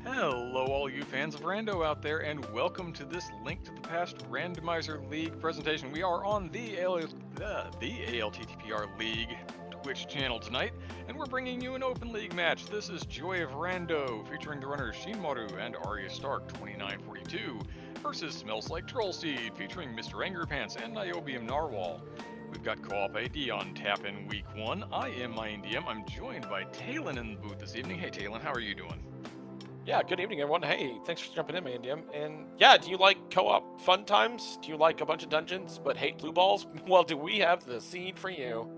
Hello, all you fans of Rando out there, and welcome to this Link to the Past Randomizer League presentation. We are on the ALTTPR League Twitch channel tonight, and we're bringing you an open league match. This is Joy of Rando, featuring the runners Shinmaru and AryaStark2942, versus Smells Like Troll Seed, featuring Mr. Angerpants and Niobium Narwhal. We've got co-op ID on tap in week 1. I am MindDM. I'm joined by Talon in the booth this evening. Hey Talon, how are you doing? Yeah, good evening, everyone. Hey, thanks for jumping in, Mandium. And yeah, do you like co-op fun times? Do you like a bunch of dungeons but hate blue balls? Well, do we have the seed for you?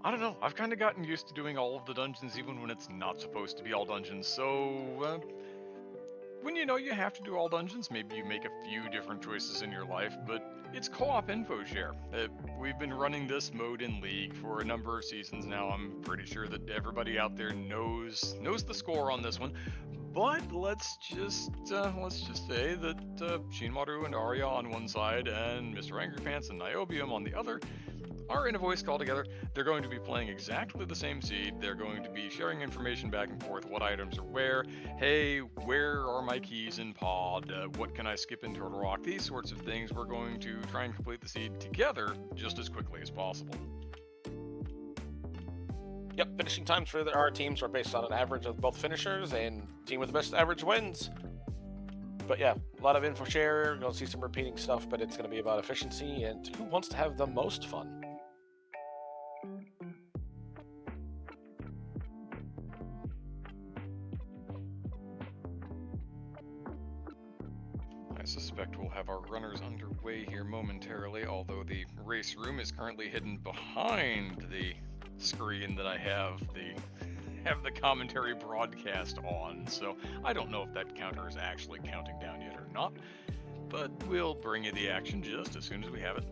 I don't know, I've kind of gotten used to doing all of the dungeons even when it's not supposed to be all dungeons, so when you know you have to do all dungeons, maybe you make a few different choices in your life, but it's co-op info share. We've been running this mode in League for a number of seasons now. I'm pretty sure that everybody out there knows the score on this one. But let's just say that Shinmaru and Arya on one side and Mr. Angrypants and Niobium on the other are in a voice call together. They're going to be playing exactly the same seed. They're going to be sharing information back and forth, what items are where. Hey, where are my keys in pod? What can I skip in Turtle Rock? These sorts of things. We're going to try and complete the seed together just as quickly as possible. Yep, finishing times for our teams are based on an average of both finishers, and team with the best average wins. But yeah, a lot of info share. You'll see some repeating stuff, but it's going to be about efficiency and who wants to have the most fun. I suspect we'll have our runners underway here momentarily, although the race room is currently hidden behind the screen that I have the commentary broadcast on, so I don't know if that counter is actually counting down yet or not, but we'll bring you the action just as soon as we have it.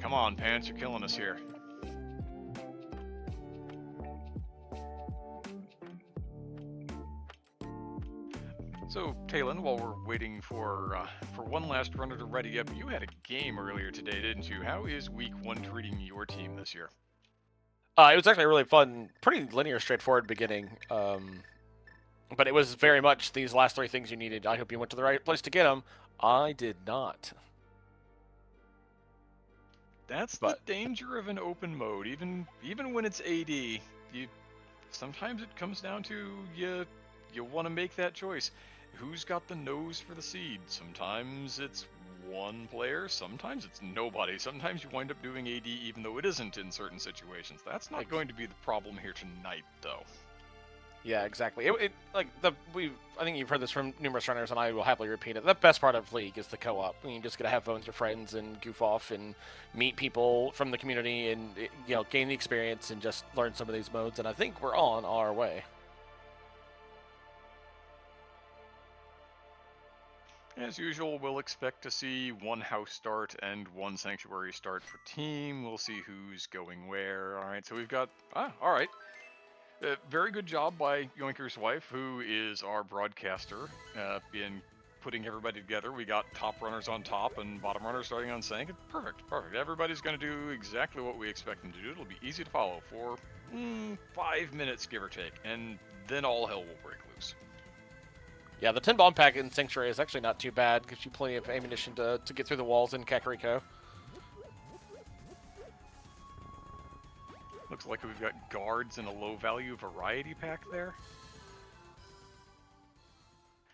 Come on, Pants, you're killing us here. So, Talon, while we're waiting for one last runner to ready up, you had a game earlier today, didn't you? How is Week 1 treating your team this year? It was actually a really fun, pretty linear, straightforward beginning. But it was very much these last three things you needed. I hope you went to the right place to get them. I did not. That's the danger of an open mode. Even when it's AD, sometimes it comes down to you want to make that choice. Who's got the nose for the seed? Sometimes it's one player, sometimes it's nobody. Sometimes you wind up doing AD even though it isn't in certain situations. That's not going to be the problem here tonight, though. Yeah, exactly. I think you've heard this from numerous runners, and I will happily repeat it. The best part of League is the co-op. You just get to have fun with your friends and goof off and meet people from the community and gain the experience and just learn some of these modes. And I think we're on our way. As usual, we'll expect to see one house start and one sanctuary start for team. We'll see who's going where. All right, so we've got all right. Very good job by Yoinker's wife, who is our broadcaster, in putting everybody together. We got top runners on top and bottom runners starting on Sank. Perfect. Everybody's going to do exactly what we expect them to do. It'll be easy to follow for 5 minutes, give or take, and then all hell will break loose. Yeah, the 10 bomb pack in Sanctuary is actually not too bad. Gives you plenty of ammunition to get through the walls in Kakariko. Looks like we've got guards and a low value variety pack there.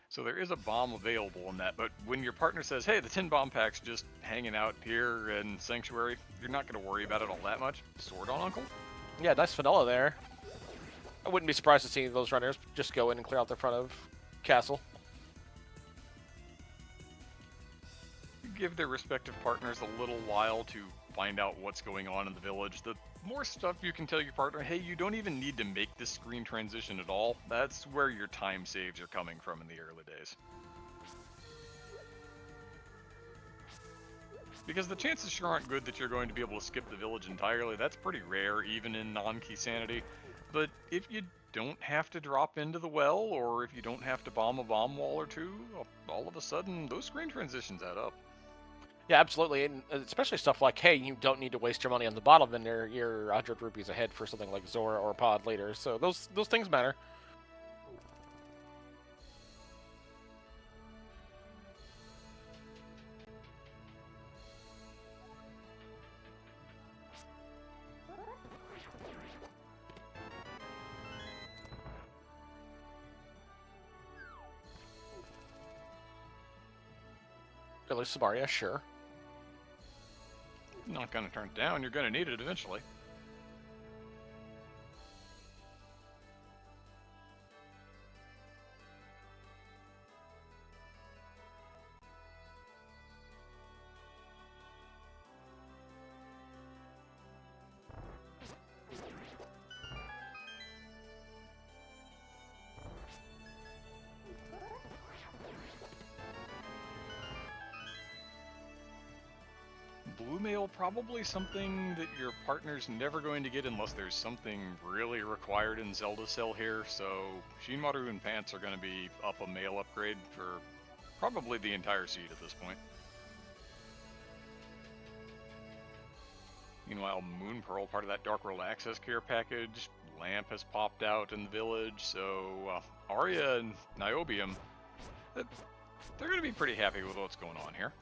So there is a bomb available in that, but when your partner says, hey, the 10 bomb pack's just hanging out here in Sanctuary, you're not going to worry about it all that much. Sword on Uncle? Yeah, nice vanilla there. I wouldn't be surprised to see those runners just go in and clear out the front of Castle. Give their respective partners a little while to find out what's going on in the village. The more stuff you can tell your partner, hey, you don't even need to make this screen transition at all. That's where your time saves are coming from in the early days. Because the chances sure aren't good that you're going to be able to skip the village entirely. That's pretty rare, even in non-key sanity. But if you don't have to drop into the well, or if you don't have to bomb a bomb wall or two, all of a sudden, those screen transitions add up. Yeah, absolutely, and especially stuff like, hey, you don't need to waste your money on the bottom vendor. You're 100 rupees ahead for something like Zora or Pod later, so those things matter. At least Samaria, sure. Not going to turn it down, you're going to need it eventually. Blue mail, probably something that your partner's never going to get unless there's something really required in Zelda Cell here, so Shinmaru and Pants are going to be up a mail upgrade for probably the entire seed at this point. Meanwhile, Moon Pearl, part of that Dark World Access Care package, Lamp has popped out in the village, so Arya and Niobium, they're going to be pretty happy with what's going on here.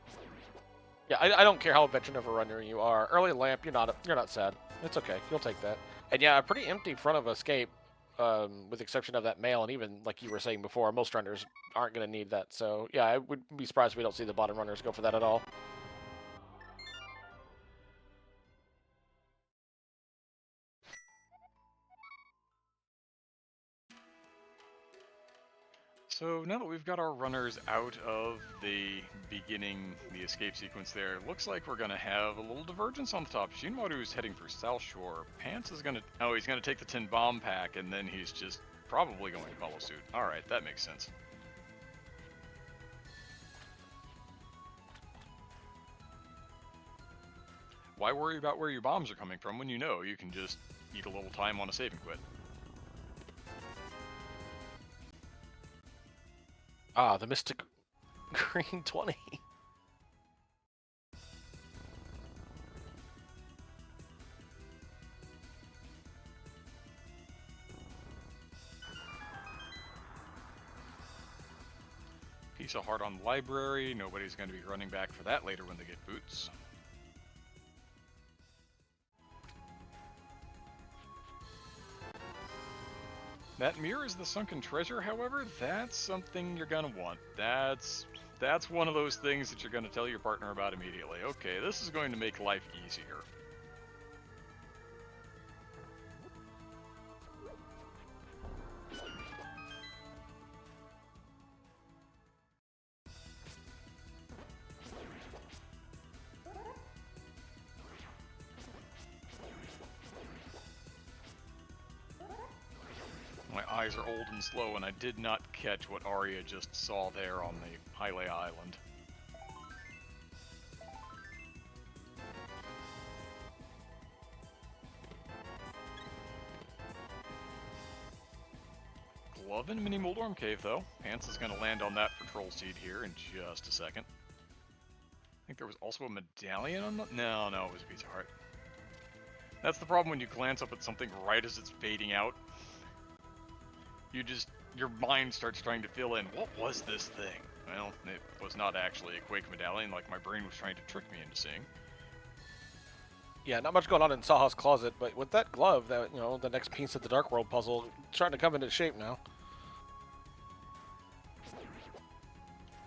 Yeah, I don't care how veteran of a runner you are. Early Lamp, you're not sad. It's okay. You'll take that. And yeah, a pretty empty front of Escape, with the exception of that mail, and even like you were saying before, most runners aren't going to need that. So yeah, I would be surprised if we don't see the bottom runners go for that at all. So now that we've got our runners out of the escape sequence there, looks like we're going to have a little divergence on the top. Shinmaru's heading for South Shore. Pants is going to... Oh, he's going to take the 10 bomb pack, and then he's just probably going to follow suit. Alright, that makes sense. Why worry about where your bombs are coming from when you know you can just eat a little time on a save and quit? Ah, the Mystic Green 20. Piece of heart on library. Nobody's going to be running back for that later when they get boots. That mirror is the sunken treasure, however, that's something you're gonna want. That's one of those things that you're gonna tell your partner about immediately. Okay, this is going to make life easier. My eyes are old and slow, and I did not catch what Arya just saw there on the Hylia Island. Glove and Mini Moldorm Cave, though. Pants is going to land on that Patrol Seed here in just a second. I think there was also a medallion on the... No, it was a piece of heart. That's the problem when you glance up at something right as it's fading out. Your mind starts trying to fill in, what was this thing? Well, it was not actually a Quake medallion like my brain was trying to trick me into seeing. Yeah, not much going on in Saha's closet, but with that glove, that the next piece of the Dark World puzzle, starting to come into shape now.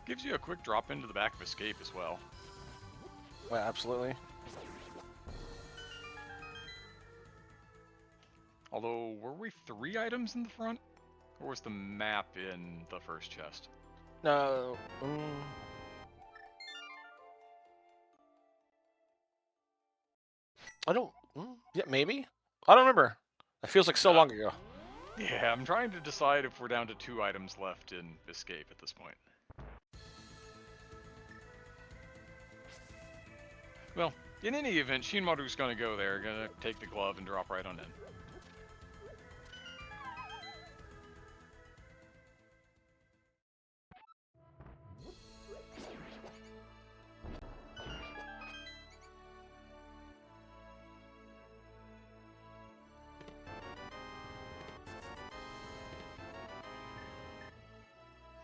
Gives you a quick drop into the back of Escape as well. Well, absolutely. Although, were we 3 items in the front? Or was the map in the first chest? No. I don't. Yeah, maybe. I don't remember. It feels like so Uh, long ago. yeah, I'm trying to decide if we're down to 2 items left in Escape at this point. Well, in any event, Shinmaru's gonna go there, gonna take the glove and drop right on in.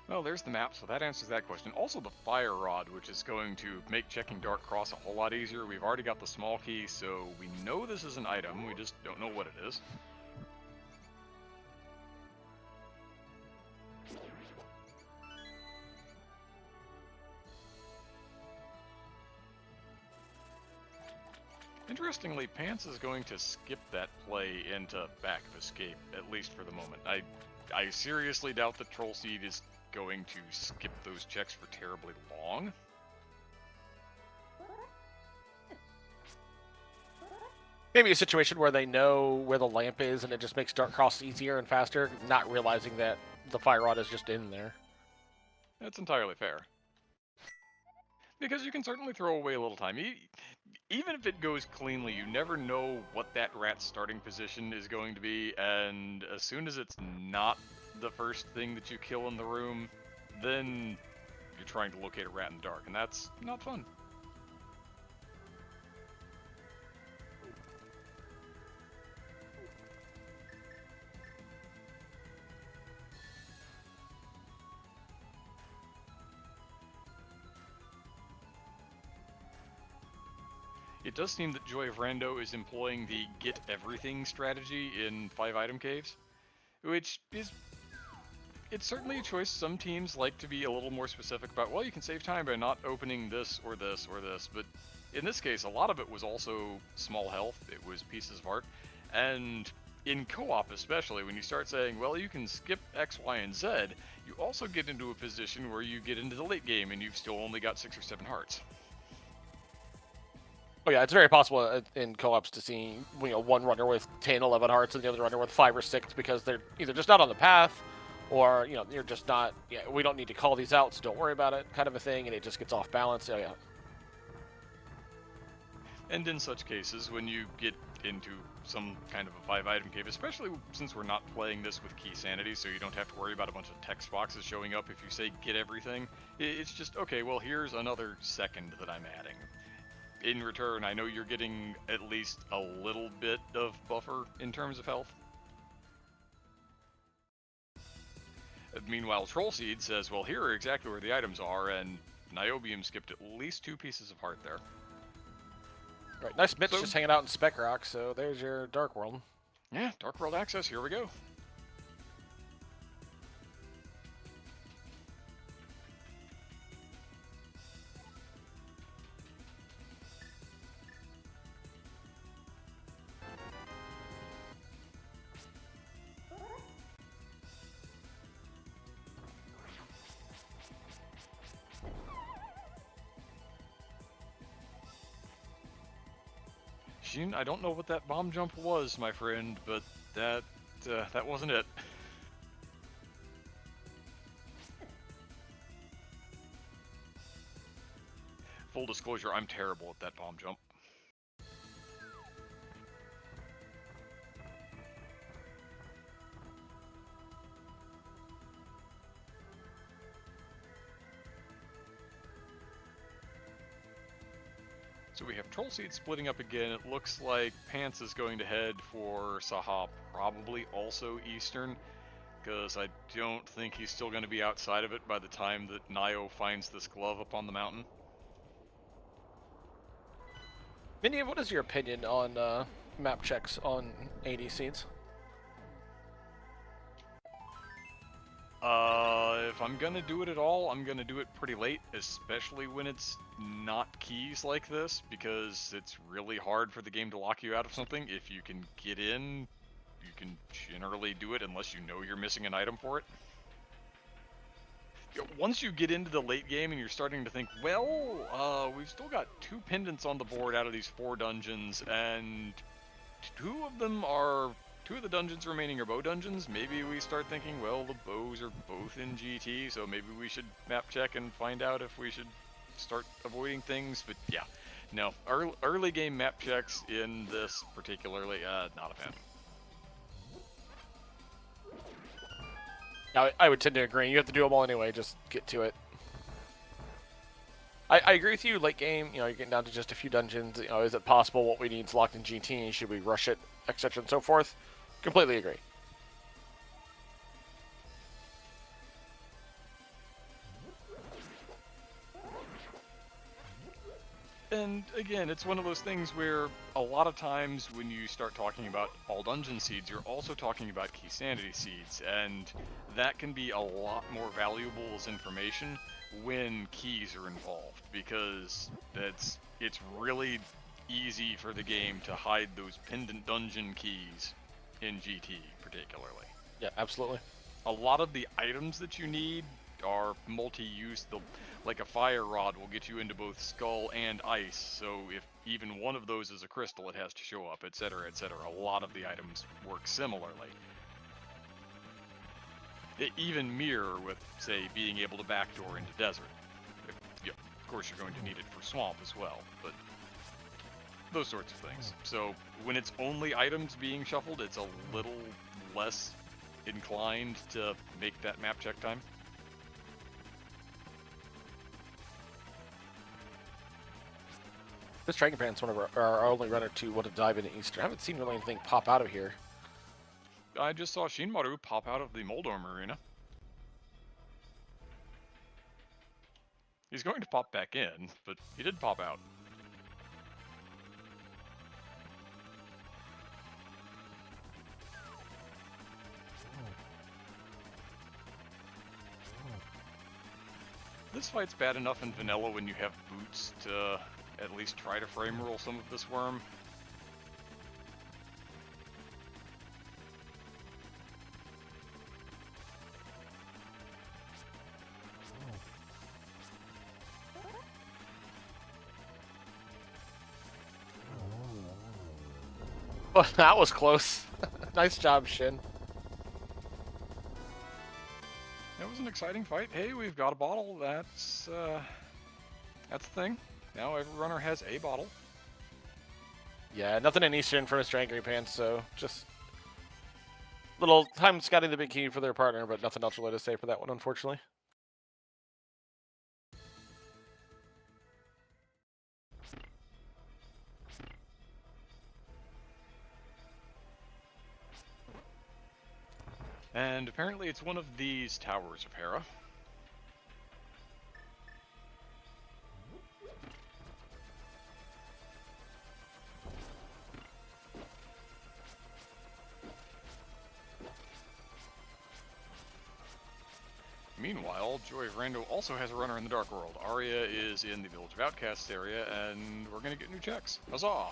Well, there's the map, so that answers that question. Also the fire rod, which is going to make checking Dark Cross a whole lot easier. We've already got the small key, so we know this is an item, we just don't know what it is. Interestingly, Pants is going to skip that play into back of Escape, at least for the moment. I seriously doubt that Troll Seed is going to skip those checks for terribly long. Maybe a situation where they know where the lamp is and it just makes Dark Cross easier and faster, not realizing that the fire rod is just in there. That's entirely fair. Because you can certainly throw away a little time. Even if it goes cleanly, you never know what that rat's starting position is going to be, and as soon as it's not the first thing that you kill in the room, then you're trying to locate a rat in the dark, and that's not fun. It does seem that Joy of Rando is employing the get everything strategy in 5-item caves, which is, it's certainly a choice. Some teams like to be a little more specific about, well, you can save time by not opening this or this or this, but in this case, a lot of it was also small health, it was pieces of art, and in co-op especially, when you start saying, well, you can skip X, Y, and Z, you also get into a position where you get into the late game and you've still only got 6 or 7 hearts. Oh yeah, it's very possible in co-ops to see one runner with 10, 11 hearts and the other runner with 5 or 6 because they're either just not on the path, or you're just not. Yeah, we don't need to call these out, so don't worry about it, kind of a thing, and it just gets off balance. Oh yeah. And in such cases, when you get into some kind of a 5-item cave, especially since we're not playing this with key sanity, so you don't have to worry about a bunch of text boxes showing up if you say get everything, it's just, okay, well, here's another second that I'm adding. In return, I know you're getting at least a little bit of buffer in terms of health. Meanwhile, Troll Seed says, well, here are exactly where the items are, and Niobium skipped at least 2 pieces of heart there. Right, nice Mitch So, just hanging out in Spec Rock, so there's your Dark World. yeah, Dark World access, here we go. Shin, I don't know what that bomb jump was, my friend, but that wasn't it. Full disclosure, I'm terrible at that bomb jump. So we have Troll Seed splitting up again. It looks like Pants is going to head for Saha, probably also Eastern, because I don't think he's still going to be outside of it by the time that Nio finds this glove up on the mountain. Minion, what is your opinion on map checks on AD seeds? If I'm gonna do it at all, I'm gonna do it pretty late, especially when it's not keys like this, because it's really hard for the game to lock you out of something. If you can get in, you can generally do it unless you know you're missing an item for it. once you get into the late game and you're starting to think, well, we've still got 2 pendants on the board out of these 4 dungeons, and 2 of the dungeons remaining are bow dungeons. Maybe we start thinking, well, the bows are both in GT, so maybe we should map check and find out if we should start avoiding things. But yeah, no, early game map checks in this particularly, not a fan. I would tend to agree. You have to do them all anyway. Just get to it. I agree with you. Late game, you're getting down to just a few dungeons. Is it possible what we need is locked in GT? Should we rush it, etc. and so forth? Completely agree. And again, it's one of those things where a lot of times when you start talking about all dungeon seeds, you're also talking about key sanity seeds, and that can be a lot more valuable as information when keys are involved, because it's really easy for the game to hide those pendant dungeon keys in GT particularly. Yeah, absolutely. A lot of the items that you need are multi-use. Like a fire rod will get you into both skull and ice, so if even one of those is a crystal, it has to show up, etc., etc. A lot of the items work similarly. Even mirror with, say, being able to backdoor into desert. Of course, you're going to need it for swamp as well, but those sorts of things. So when it's only items being shuffled, it's a little less inclined to make that map check time. This Dragon Pan's one of our only runner to want to dive into Eastern. I haven't seen really anything pop out of here. I just saw Shinmaru pop out of the Moldorm arena. He's going to pop back in, but he did pop out. This fight's bad enough in vanilla when you have boots to at least try to frame roll some of this worm. Oh, that was close. Nice job, Shin. That was an exciting fight. Hey, we've got a bottle. That's the thing. Now every runner has a bottle. Yeah, nothing in Eastern for Mr. Angry Pants, so just little time scouting the big key for their partner, but nothing else really to say for that one, unfortunately. And apparently it's one of these towers of Hera. Meanwhile, Joy of Rando also has a runner in the Dark World. Arya is in the Village of Outcasts area, and we're gonna get new checks. Huzzah!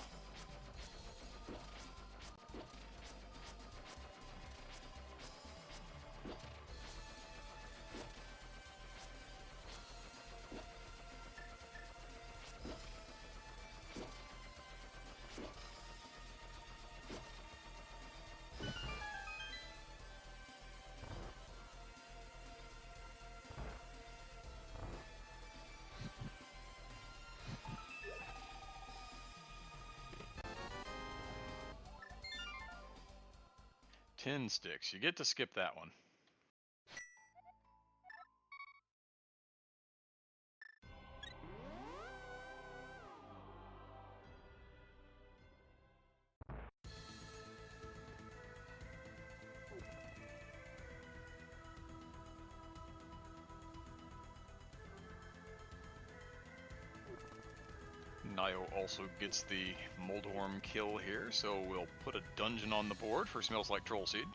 Tin sticks. You get to skip that one. Nio also gets the Moldorm kill here, so we'll put a dungeon on the board for Smells Like Troll Seed.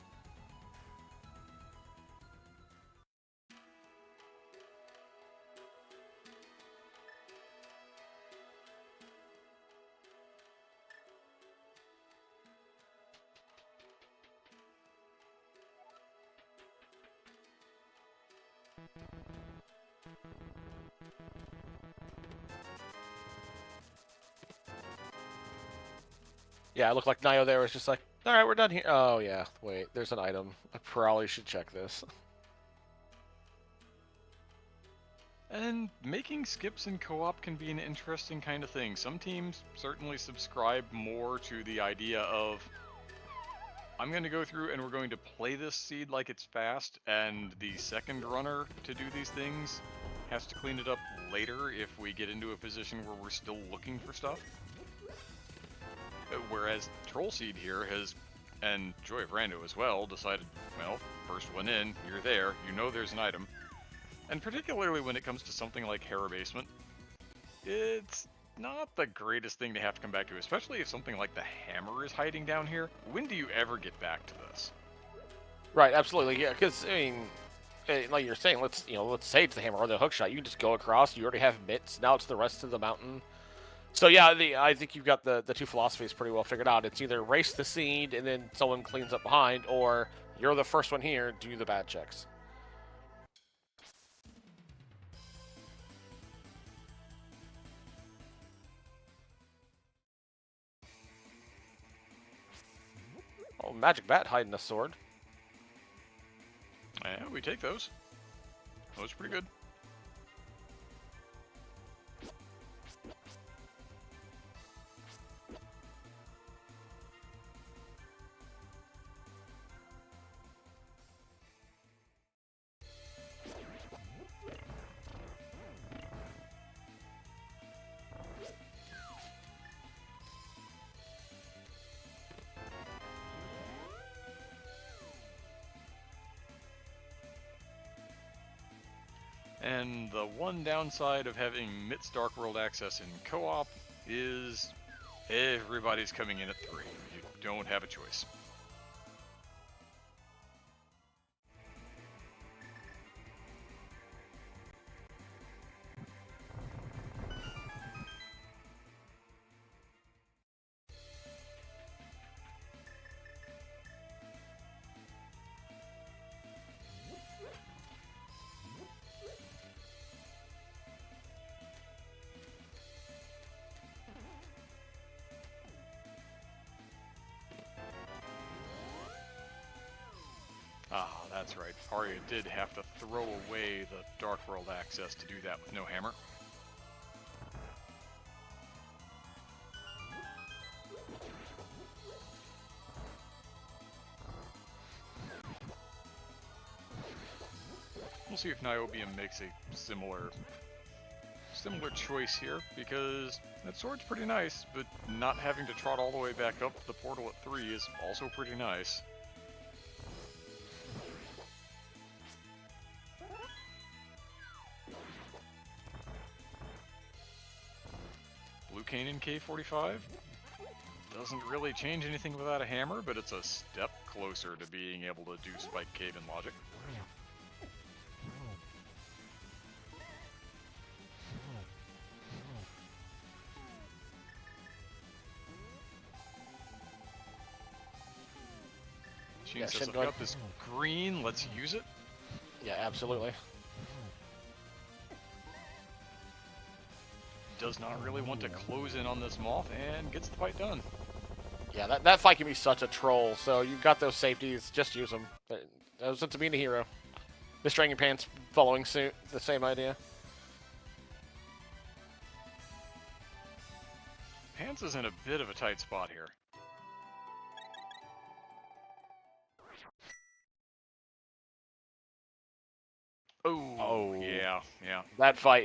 Yeah, it looked like Nio there was just like, all right, we're done here. Oh, yeah. Wait, there's an item. I probably should check this. And making skips in co-op can be an interesting kind of thing. Some teams certainly subscribe more to the idea of, I'm going to go through and we're going to play this seed like it's fast, and the second runner to do these things has to clean it up later if we get into a position where we're still looking for stuff. Whereas Troll Seed here has, and Joy of Rando as well, decided, well, first one in, you're there, you know there's an item. And particularly when it comes to something like Hera Basement, it's not the greatest thing to have to come back to, especially if something like the hammer is hiding down here. When do you ever get back to this? Right, absolutely, yeah, because, I mean, like you're saying, let's say it's the hammer or the hook shot. You can just go across, you already have mitts, now it's the rest of the mountain. So yeah, I think you've got the two philosophies pretty well figured out. It's either race the seed and then someone cleans up behind, or you're the first one here, do the bad checks. Oh, magic bat hiding a sword. Yeah, we take those. Those are pretty good. And the one downside of having Mitts Dark World access in co-op is everybody's coming in at 3. You don't have a choice. Ah, that's right. Arya did have to throw away the Dark World access to do that with no hammer. We'll see if Niobium makes a similar choice here, because that sword's pretty nice, but not having to trot all the way back up to the portal at 3 is also pretty nice. Blue Cane in K45 doesn't really change anything without a hammer, but it's a step closer to being able to do Spike Cave in logic. Sheen says, I've got this green, let's use it. Yeah, absolutely. Does not really want to close in on this moth and gets the fight done. Yeah, that fight can be such a troll, so you've got those safeties, just use them. That's to being a hero. The String and Pants following suit, the same idea. Pants is in a bit of a tight spot here. Oh, yeah. That fight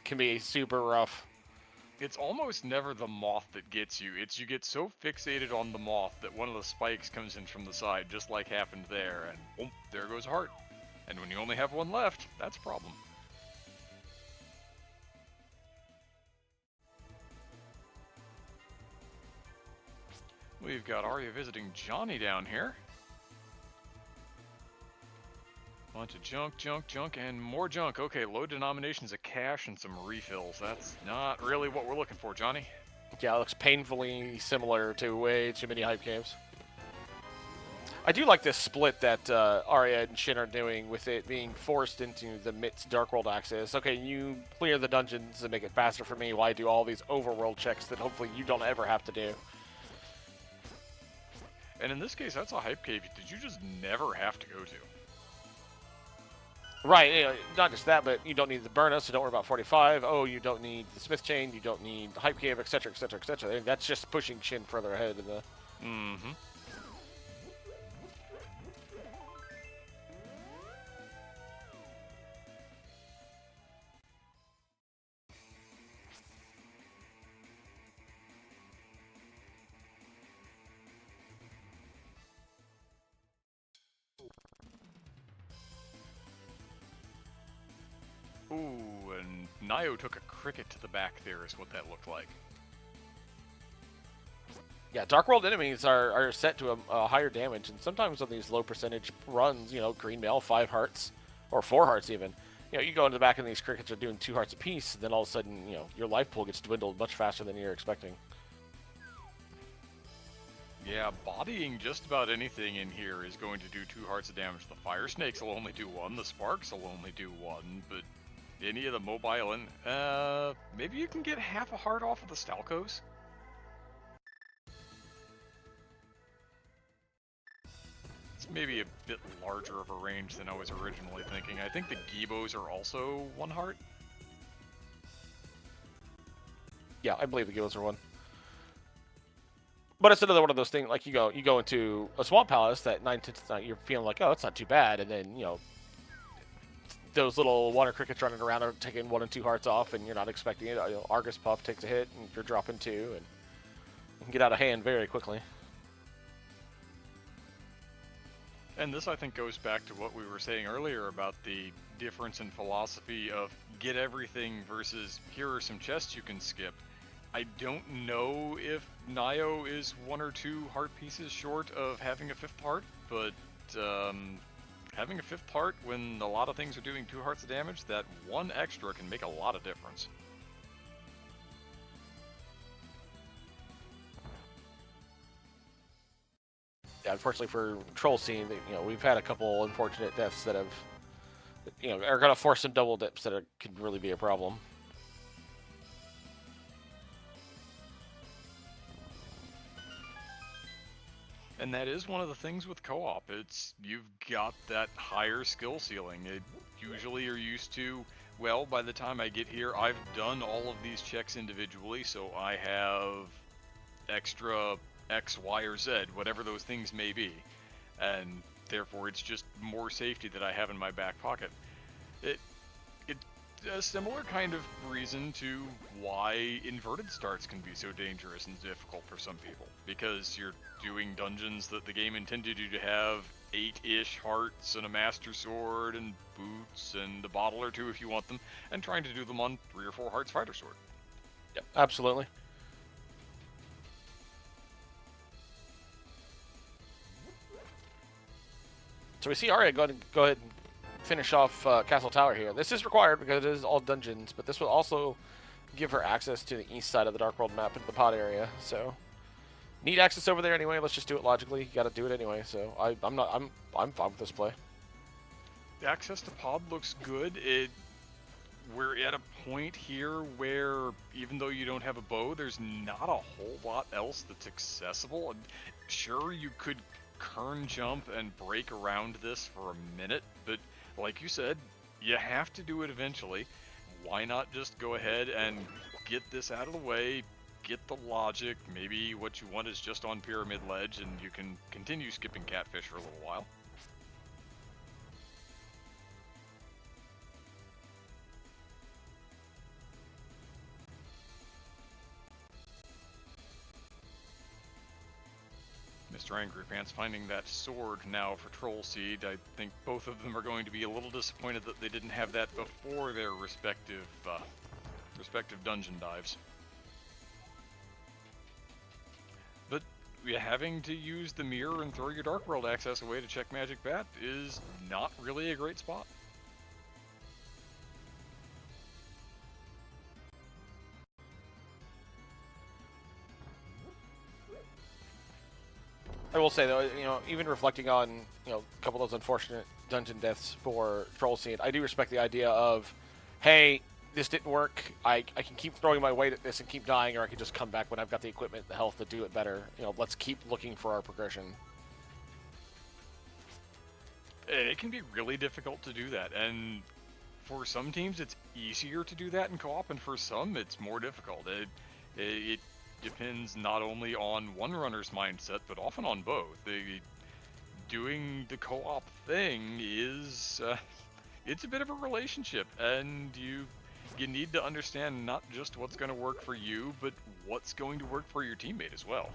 can be super rough. It's almost never the moth that gets you. It's you get so fixated on the moth that one of the spikes comes in from the side, just like happened there, and boom, there goes a heart. And when you only have one left, that's a problem. We've got Arya visiting Johnny down here. Bunch of junk, and more junk. Okay, low denominations of cash and some refills. That's not really what we're looking for, Johnny. Yeah, it looks painfully similar to way too many hype caves. I do like this split that Arya and Shin are doing with it being forced into the Mit's Dark World axis. Okay, you clear the dungeons and make it faster for me while I do all these overworld checks that hopefully you don't ever have to do. And in this case, that's a hype cave that you just never have to go to. Right, you know, not just that, but you don't need the Burna, so don't worry about 45. Oh, you don't need the Smith Chain, you don't need the Hype Cave, etc., etc., etc. That's just pushing Shin further ahead in the... Mm-hmm. Ooh, and Nio took a cricket to the back there is what that looked like. Yeah, Dark World enemies are set to a higher damage, and sometimes on these low percentage runs, you know, green mail, 5 hearts, or 4 hearts even, you know, you go into the back and these crickets are doing 2 hearts apiece, and then all of a sudden, you know, your life pool gets dwindled much faster than you're expecting. Yeah, bodying just about anything in here is going to do 2 hearts of damage. The fire snakes will only do 1, the sparks will only do 1, but any of the mobile and maybe you can get half a heart off of the Stalkos. It's maybe a bit larger of a range than I was originally thinking. I think the Gibos are also 1 heart. Yeah, I believe the Gills are 1. But it's another one of those things, like you go into a Swamp Palace that 9 to 9, you're feeling like, oh, it's not too bad, and then, you know, those little water crickets running around are taking 1 and 2 hearts off, and you're not expecting it. You know, Argus Puff takes a hit, and you're dropping 2, and you can get out of hand very quickly. And this, I think, goes back to what we were saying earlier about the difference in philosophy of get everything versus here are some chests you can skip. I don't know if Nio is 1 or 2 heart pieces short of having a 5th heart, but having a 5th heart when a lot of things are doing 2 hearts of damage, that 1 extra can make a lot of difference. Yeah, unfortunately for Troll Scene, you know, we've had a couple unfortunate deaths that have, you know, are going to force some double dips that could really be a problem. And that is one of the things with co-op. It's you've got that higher skill ceiling. It usually are used to, well, by the time I get here, I've done all of these checks individually, so I have extra X, Y, or Z, whatever those things may be. And therefore, it's just more safety that I have in my back pocket. It's a similar kind of reason to why inverted starts can be so dangerous and difficult for some people. Because you're doing dungeons that the game intended you to have 8-ish hearts and a master sword and boots and a bottle or 2 if you want them, and trying to do them on 3 or 4 hearts fighter sword. Yep, absolutely. So we see Arya go ahead and finish off Castle Tower here. This is required because it is all dungeons, but this will also give her access to the east side of the Dark World map into the pod area. So need access over there anyway. Let's just do it logically. You got to do it anyway. So I'm fine with this play. The access to pod looks good. We're at a point here where even though you don't have a bow, there's not a whole lot else that's accessible. And sure, you could kern jump and break around this for a minute, but like you said, you have to do it eventually. Why not just go ahead and get this out of the way, get the logic, maybe what you want is just on Pyramid Ledge and you can continue skipping Catfish for a little while. Mr. Angry Pants finding that sword now for Troll Seed. I think both of them are going to be a little disappointed that they didn't have that before their respective dungeon dives. But having to use the mirror and throw your Dark World access away to check Magic Bat is not really a great spot. I will say though, even reflecting on a couple of those unfortunate dungeon deaths for Troll Seed, I do respect the idea of, hey, this didn't work. I can keep throwing my weight at this and keep dying, or I can just come back when I've got the equipment, the health to do it better. Let's keep looking for our progression. It can be really difficult to do that, and for some teams it's easier to do that in co-op, and for some it's more difficult. It depends not only on one runner's mindset, but often on both. Doing the co-op thing is it's a bit of a relationship, and you need to understand not just what's going to work for you, but what's going to work for your teammate as well.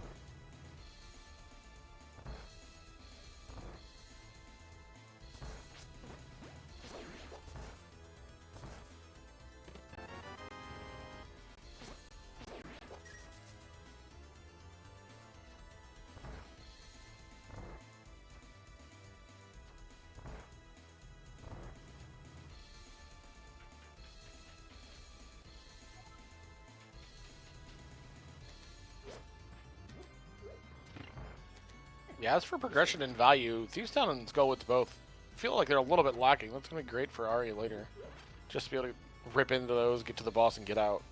Yeah, as for progression and value, Thieves Town and Skull with both feel like they're a little bit lacking. That's going to be great for Arya later. Just to be able to rip into those, get to the boss, and get out.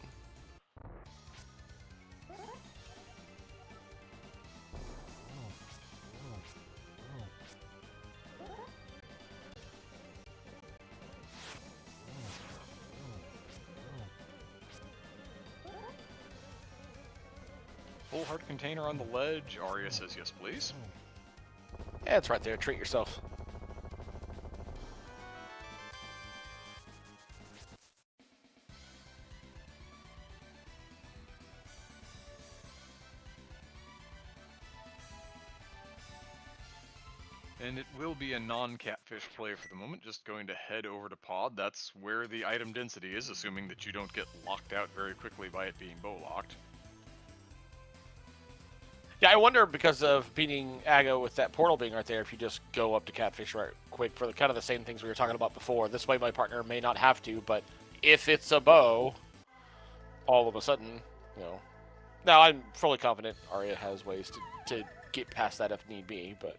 Full heart container on the ledge. Arya says yes, please. Yeah, it's right there. Treat yourself. And it will be a non-catfish play for the moment, just going to head over to pod. That's where the item density is, assuming that you don't get locked out very quickly by it being bow-locked. Yeah, I wonder, because of beating Aga with that portal being right there, if you just go up to catfish right quick for the kind of the same things we were talking about before. This way my partner may not have to, but if it's a bow, all of a sudden, Now, I'm fully confident Arya has ways to get past that if need be, but...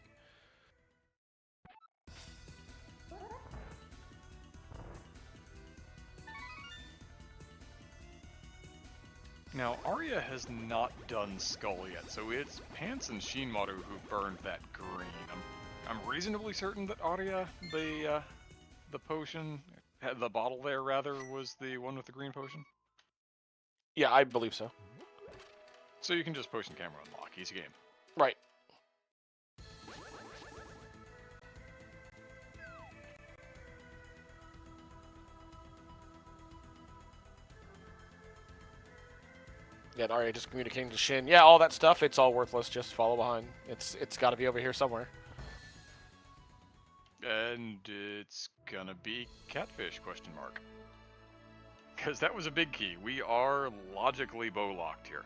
Now, Arya has not done Skull yet, so it's Pants and Shinmaru who burned that green. I'm reasonably certain that Arya, the potion, the bottle there rather, was the one with the green potion. Yeah, I believe so. So you can just potion camera unlock, easy game. Right. Yeah, Arya just communicating to Shin. Yeah, all that stuff, it's all worthless. Just follow behind. It's got to be over here somewhere. And it's gonna be catfish, question mark. Because that was a big key. We are logically bow-locked here.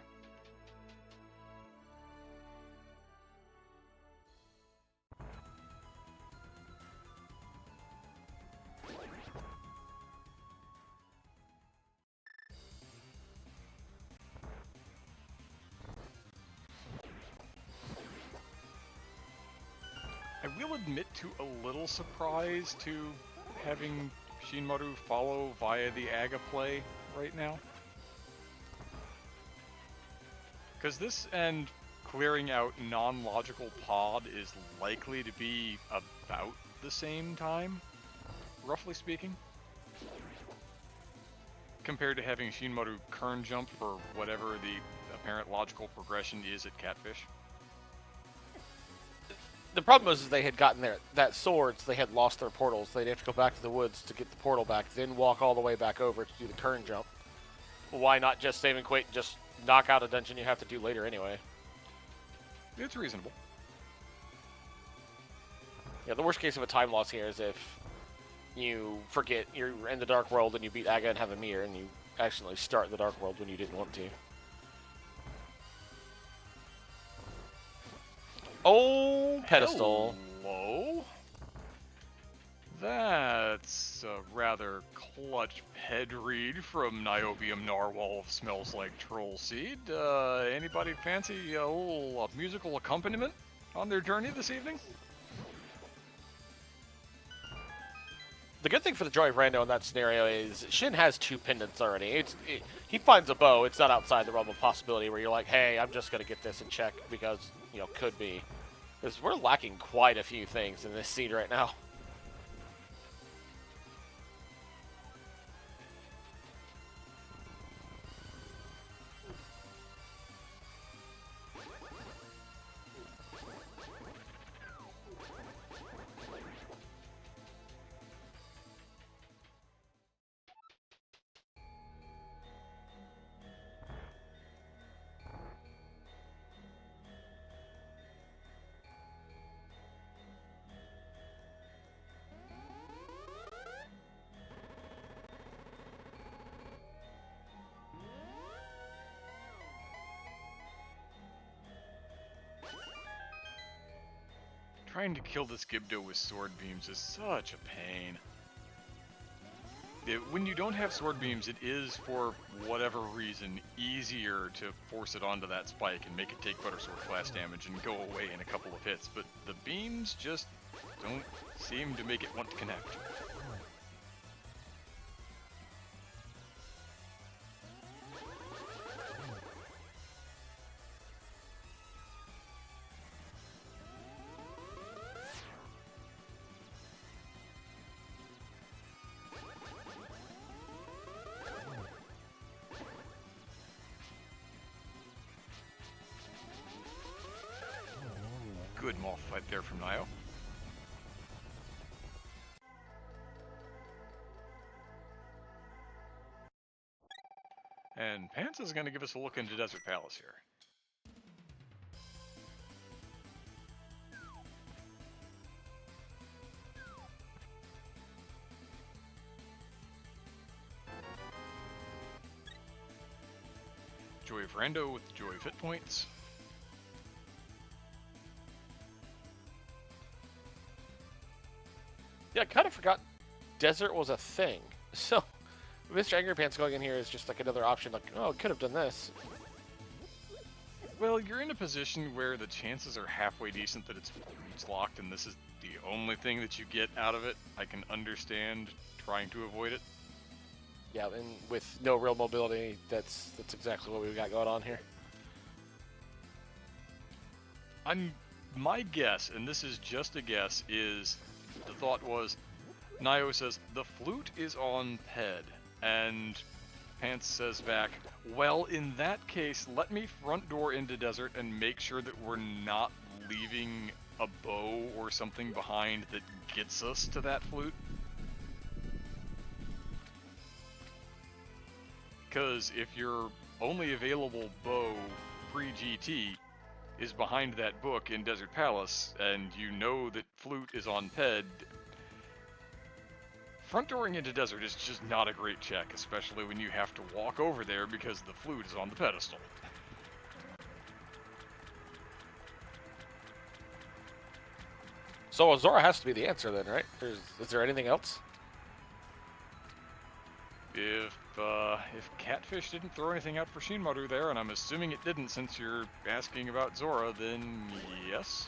I will admit to a little surprise to having Shinmaru follow via the Aga play right now. Because this and clearing out non-logical pod is likely to be about the same time, roughly speaking. Compared to having Shinmaru kern jump for whatever the apparent logical progression is at Catfish. The problem was they had gotten that sword, so they had lost their portals. They'd have to go back to the woods to get the portal back, then walk all the way back over to do the kern jump. Why not just save and quit and just knock out a dungeon you have to do later anyway? It's reasonable. Yeah, the worst case of a time loss here is if you forget you're in the Dark World and you beat Aga and have a mirror, and you accidentally start the Dark World when you didn't want to. Oh, pedestal. Hello? That's a rather clutch ped read from Niobium Narwhal Smells Like Troll Seed. Anybody fancy a little musical accompaniment on their journey this evening. The good thing for the Joy of Rando in that scenario is Shin has 2 pendants already. He finds a bow. It's not outside the realm of possibility where you're like, hey, I'm just going to get this in check because, you know, could be. Because we're lacking quite a few things in this seed right now. Trying to kill this Gibdo with sword beams is such a pain. When you don't have sword beams, it is, for whatever reason, easier to force it onto that spike and make it take Buttersword class damage and go away in a couple of hits, but the beams just don't seem to make it want to connect. Good moth fight there from Nio. And Pants is going to give us a look into Desert Palace here. Joy of Rando with the Joy of Hit Points. Yeah, I kind of forgot desert was a thing. So, Mr. Angry Pants going in here is just like another option. Like, oh, could have done this. Well, you're in a position where the chances are halfway decent that it's locked, and this is the only thing that you get out of it. I can understand trying to avoid it. Yeah, and with no real mobility, that's exactly what we've got going on here. My guess, and this is just a guess, is the thought was, Nio says, the flute is on Ped, and Pants says back, well, in that case, let me front door into Desert and make sure that we're not leaving a bow or something behind that gets us to that flute. Because if your only available bow pre-GT is behind that book in Desert Palace, and you know that flute is on Ped, front dooring into Desert is just not a great check, especially when you have to walk over there because the flute is on the pedestal. So Azora has to be the answer then, right? Is there anything else? If Catfish didn't throw anything out for Shinmaru there, and I'm assuming it didn't since you're asking about Zora, then yes.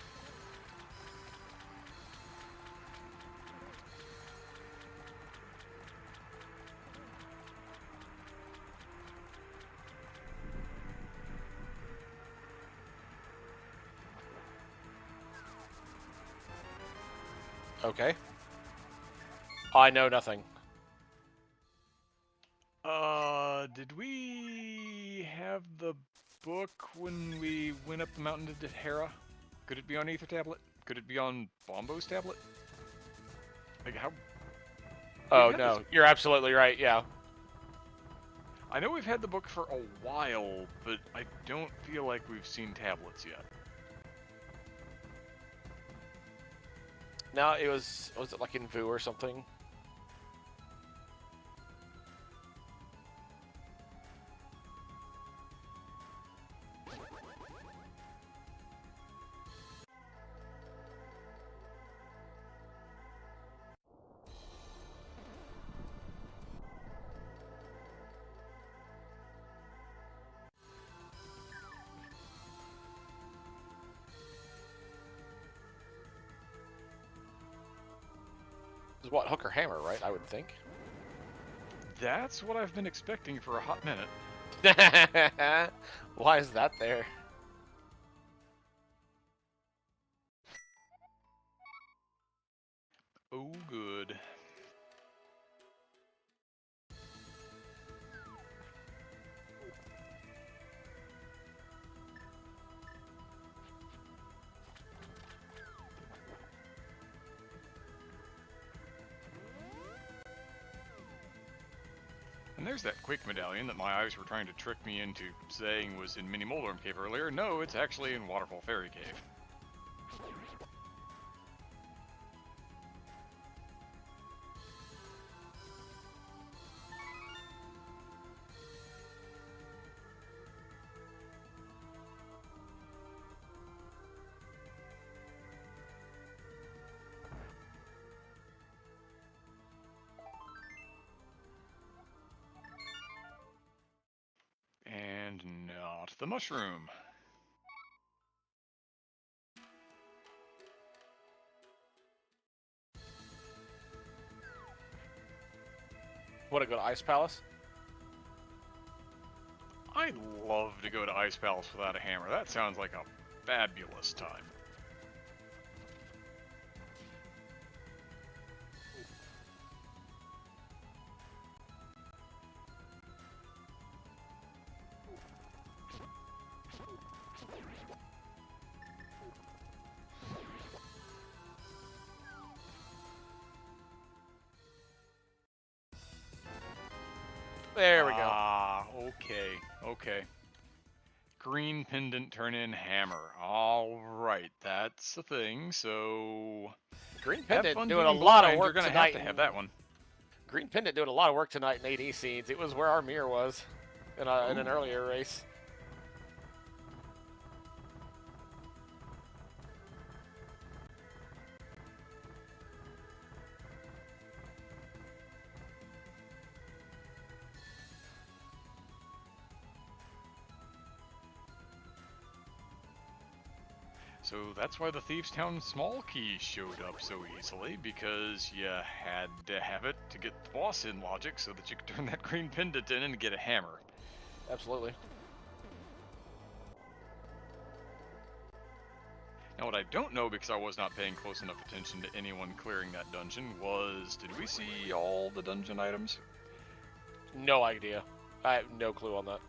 Okay. I know nothing. Did we have the book when we went up the mountain to Hera? Could it be on Aether Tablet? Could it be on Bombo's tablet? Like, how... Oh, no. You're absolutely right, yeah. I know we've had the book for a while, but I don't feel like we've seen tablets yet. No, was it like in Vu or something? Is what, hook or hammer, right? I would think. That's what I've been expecting for a hot minute. Why is that there? Oh, good. And there's that Quake medallion that my eyes were trying to trick me into saying was in Mini Moldorm Cave earlier. No, it's actually in Waterfall Fairy Cave. And not the mushroom. Want to go to Ice Palace? I'd love to go to Ice Palace without a hammer. That sounds like a fabulous time. There we go. Ah, okay, okay. Green pendant turn in hammer. Alright, that's a thing, so... Green Have Pendant fun doing a being lot of blind, work you're gonna tonight. have to have that one. Green Pendant doing a lot of work tonight in AD scenes. It was where our mirror was in an earlier race. So that's why the Thieves Town small key showed up so easily, because you had to have it to get the boss in logic so that you could turn that green pendant in and get a hammer. Absolutely. Now what I don't know, because I was not paying close enough attention to anyone clearing that dungeon, was did we see all the dungeon items? No idea. I have no clue on that.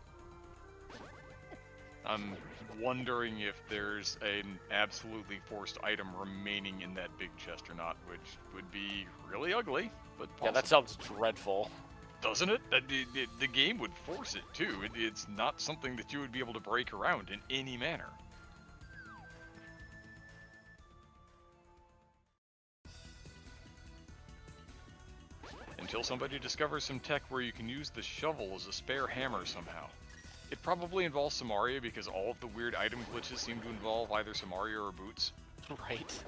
I'm wondering if there's an absolutely forced item remaining in that big chest or not, which would be really ugly, but possible. Yeah, that sounds dreadful. Doesn't it? The game would force it, too. It's not something that you would be able to break around in any manner. Until somebody discovers some tech where you can use the shovel as a spare hammer somehow. It probably involves Samaria because all of the weird item glitches seem to involve either Samaria or boots. Right.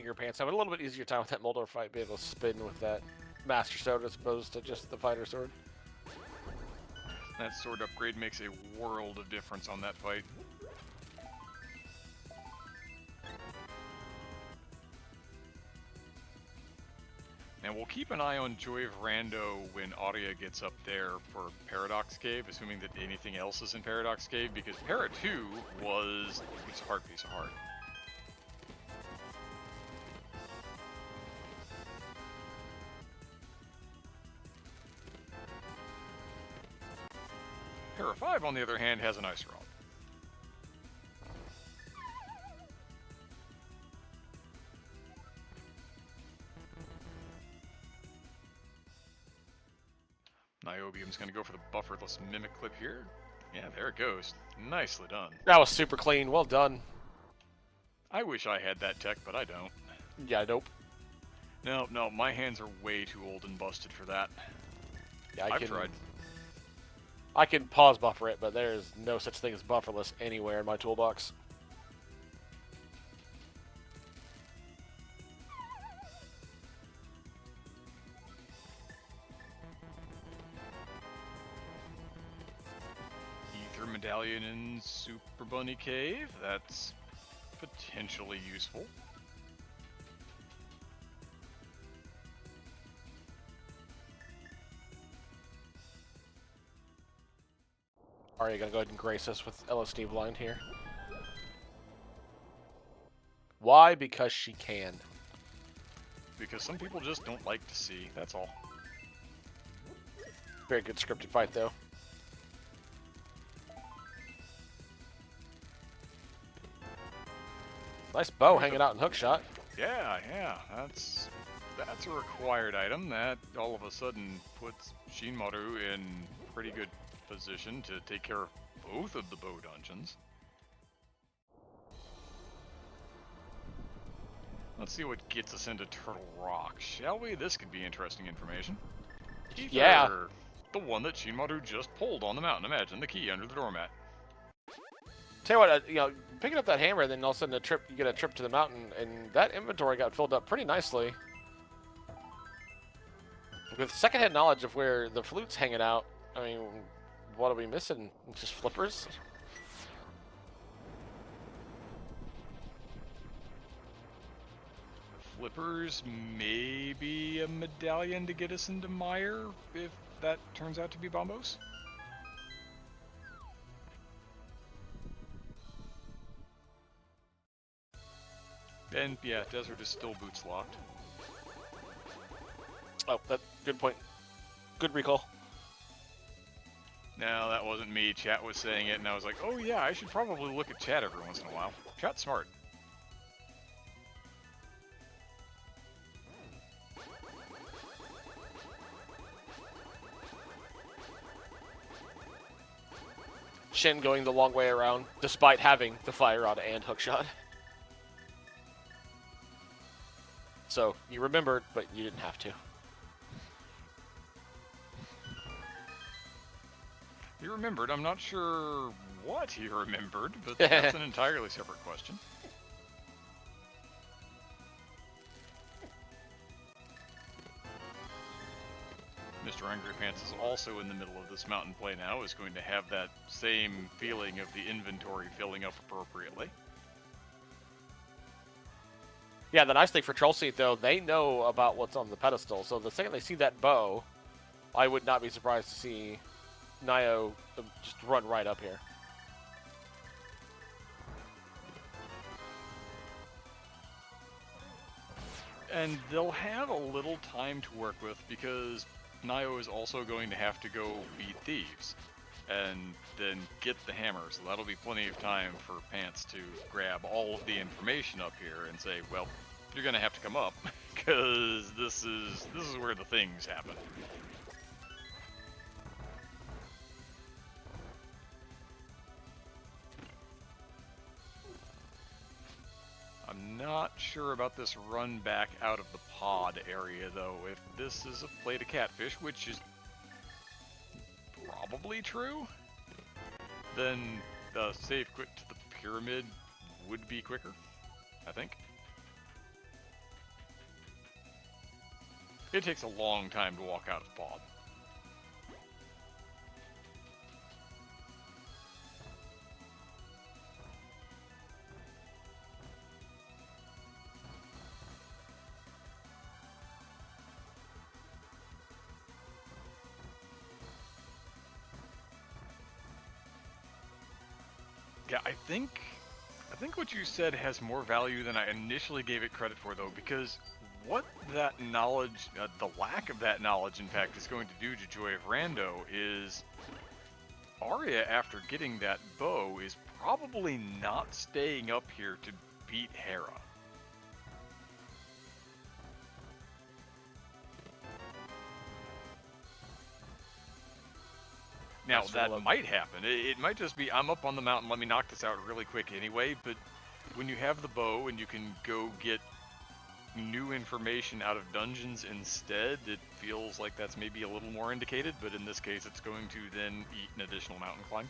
Your pants having a little bit easier time with that Moldor fight, be able to spin with that Master Sword as opposed to just the Fighter Sword. That sword upgrade makes a world of difference on that fight. Now we'll keep an eye on Joy of Rando when Arya gets up there for Paradox Cave, assuming that anything else is in Paradox Cave, because Para 2 was piece of heart, piece of heart. Para 5, on the other hand, has an ice rod. Niobium's going to go for the bufferless mimic clip here. Yeah, there it goes. Nicely done. That was super clean. Well done. I wish I had that tech, but I don't. Yeah, nope. No, my hands are way too old and busted for that. Yeah, I've tried. I can pause buffer it, but there's no such thing as bufferless anywhere in my toolbox. Ether Medallion in Super Bunny Cave. That's potentially useful. Arya gonna go ahead and grace us with LSD blind here. Why? Because she can. Because some people just don't like to see, that's all. Very good scripted fight, though. Nice bow hanging out in hookshot. Yeah, that's a required item that all of a sudden puts Shinmaru in pretty good position to take care of both of the bow dungeons. Let's see what gets us into Turtle Rock, shall we? This could be interesting information. Yeah. The one that Shinmaru just pulled on the mountain. Imagine the key under the doormat. Tell you what, you know, picking up that hammer, then all of a sudden you get a trip to the mountain, and that inventory got filled up pretty nicely. With secondhand knowledge of where the flute's hanging out, I mean, what are we missing? Just flippers? Flippers, maybe a medallion to get us into Mire, if that turns out to be Bombos. And yeah, Desert is still boots locked. Oh, good point. Good recall. No, that wasn't me. Chat was saying it, and I was like, oh yeah, I should probably look at chat every once in a while. Chat's smart. Shin going the long way around, despite having the fire rod and hookshot. So, you remembered, but you didn't have to. He remembered. I'm not sure what he remembered, but that's an entirely separate question. Mr. Angry Pants is also in the middle of this mountain play now, is going to have that same feeling of the inventory filling up appropriately. Yeah, the nice thing for Troll Seat, though, they know about what's on the pedestal, so the second they see that bow, I would not be surprised to see Nio just run right up here. And they'll have a little time to work with because Nio is also going to have to go beat thieves and then get the hammer, so that'll be plenty of time for Pants to grab all of the information up here and say, well, you're gonna have to come up because this is where the things happen. I'm not sure about this run back out of the pod area, though. If this is a plate of catfish, which is probably true, then the safe quit to the pyramid would be quicker, I think. It takes a long time to walk out of the pod. Yeah, I think what you said has more value than I initially gave it credit for, though, because what that knowledge, the lack of that knowledge, in fact, is going to do to Joy of Rando is Arya, after getting that bow, is probably not staying up here to beat Hera. Now, That's that real. might happen. It might just be, I'm up on the mountain, let me knock this out really quick anyway, but when you have the bow and you can go get new information out of dungeons instead, it feels like that's maybe a little more indicated, but in this case it's going to then eat an additional mountain climb.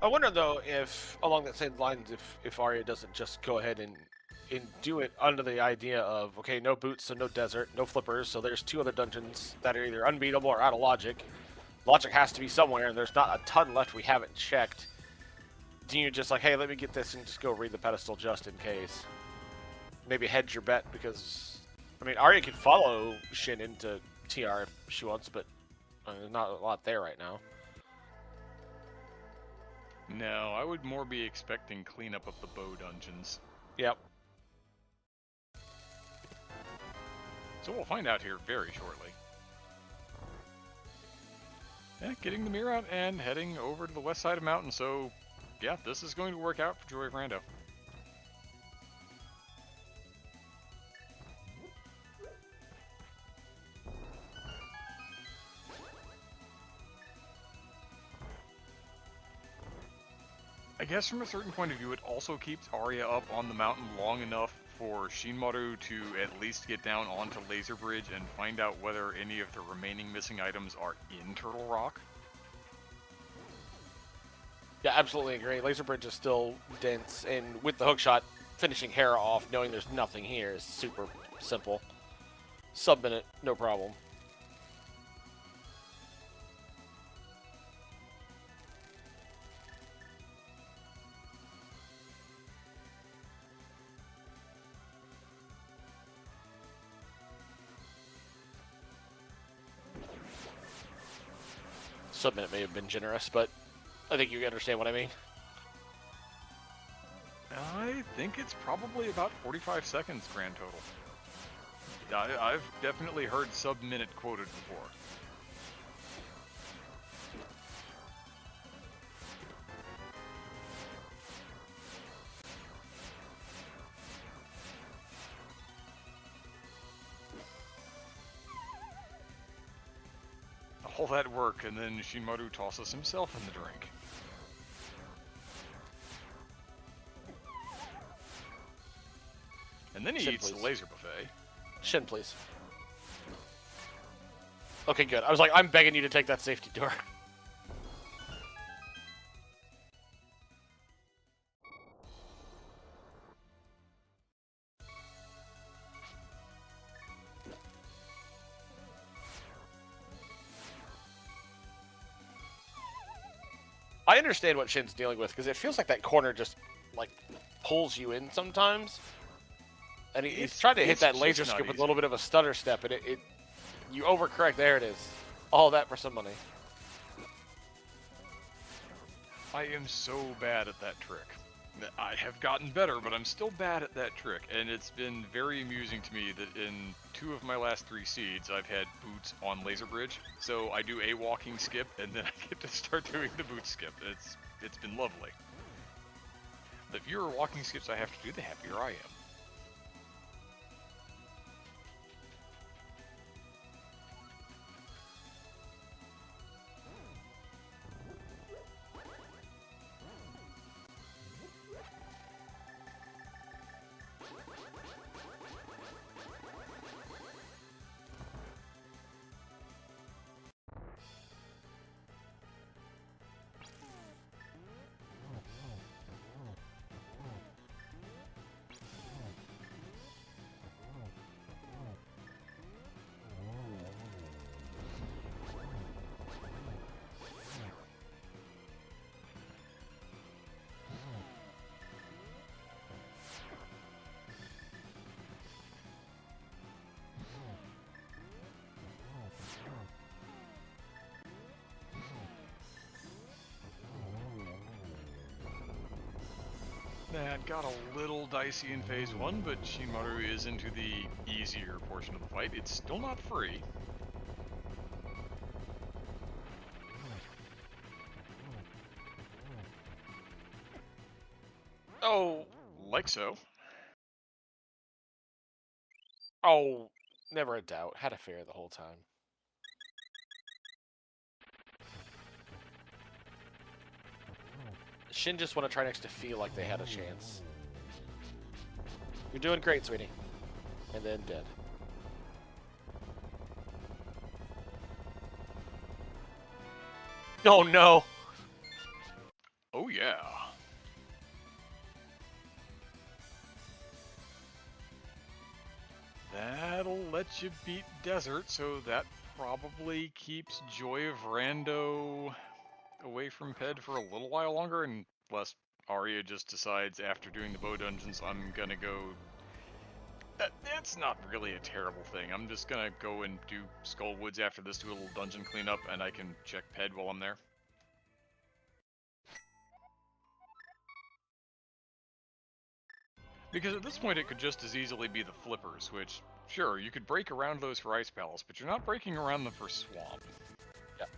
I wonder though if, along that same lines, if Arya doesn't just go ahead and do it under the idea of, okay, no boots, so no desert, no flippers, so there's 2 other dungeons that are either unbeatable or out of logic. Logic has to be somewhere, and there's not a ton left we haven't checked. Do you just like, hey, let me get this and just go read the pedestal just in case? Maybe hedge your bet, because I mean, Arya could follow Shin into TR if she wants, but there's not a lot there right now. No, I would more be expecting cleanup of the bow dungeons. Yep. So we'll find out here very shortly. Yeah, getting the mirror out and heading over to the west side of mountain, so yeah, this is going to work out for Joy of Rando. I guess from a certain point of view, it also keeps Arya up on the mountain long enough for Shinmaru to at least get down onto Laser Bridge and find out whether any of the remaining missing items are in Turtle Rock. Yeah, absolutely agree. Laser Bridge is still dense, and with the hookshot, finishing Hera off, knowing there's nothing here is super simple. Sub-minute, no problem. Sub-minute may have been generous, but I think you understand what I mean. I think it's probably about 45 seconds grand total. I've definitely heard sub-minute quoted before. All that work, and then Shinmaru tosses himself in the drink. And then he eats the laser buffet. Shin, please. Okay, good. I was like, I'm begging you to take that safety door. I understand what Shin's dealing with, because it feels like that corner just, like, pulls you in sometimes. And he's trying to hit that laser skip with a little bit of a stutter step, and you overcorrect. There it is. All that for some money. I am so bad at that trick. I have gotten better, but I'm still bad at that trick. And it's been very amusing to me that in 2 of my last 3 seeds, I've had boots on Laser Bridge. So I do a walking skip, and then I get to start doing the boot skip. It's been lovely. The fewer walking skips I have to do, the happier I am. That got a little dicey in phase 1, but Shinmaru is into the easier portion of the fight. It's still not free. Oh, Like so. oh, never a doubt. Had a fear the whole time. Shin just want to try next to feel like they had a chance. You're doing great, sweetie. And then dead. Oh no! Oh yeah. That'll let you beat Desert, so that probably keeps Joy of Rando away from Ped for a little while longer, unless Arya just decides after doing the bow dungeons, I'm gonna go... It's not really a terrible thing. I'm just gonna go and do Skullwoods after this, do a little dungeon cleanup, and I can check Ped while I'm there. Because at this point it could just as easily be the Flippers, which, sure, you could break around those for Ice Palace, but you're not breaking around them for Swamp. Yep.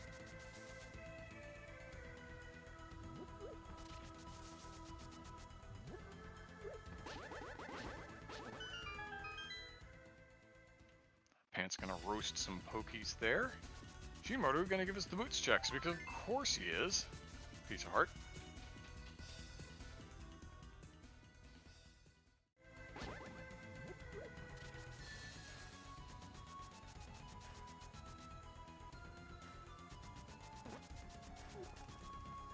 Pant's gonna roast some pokies there. Shinmaru gonna give us the boots checks, because of course he is. Piece of heart.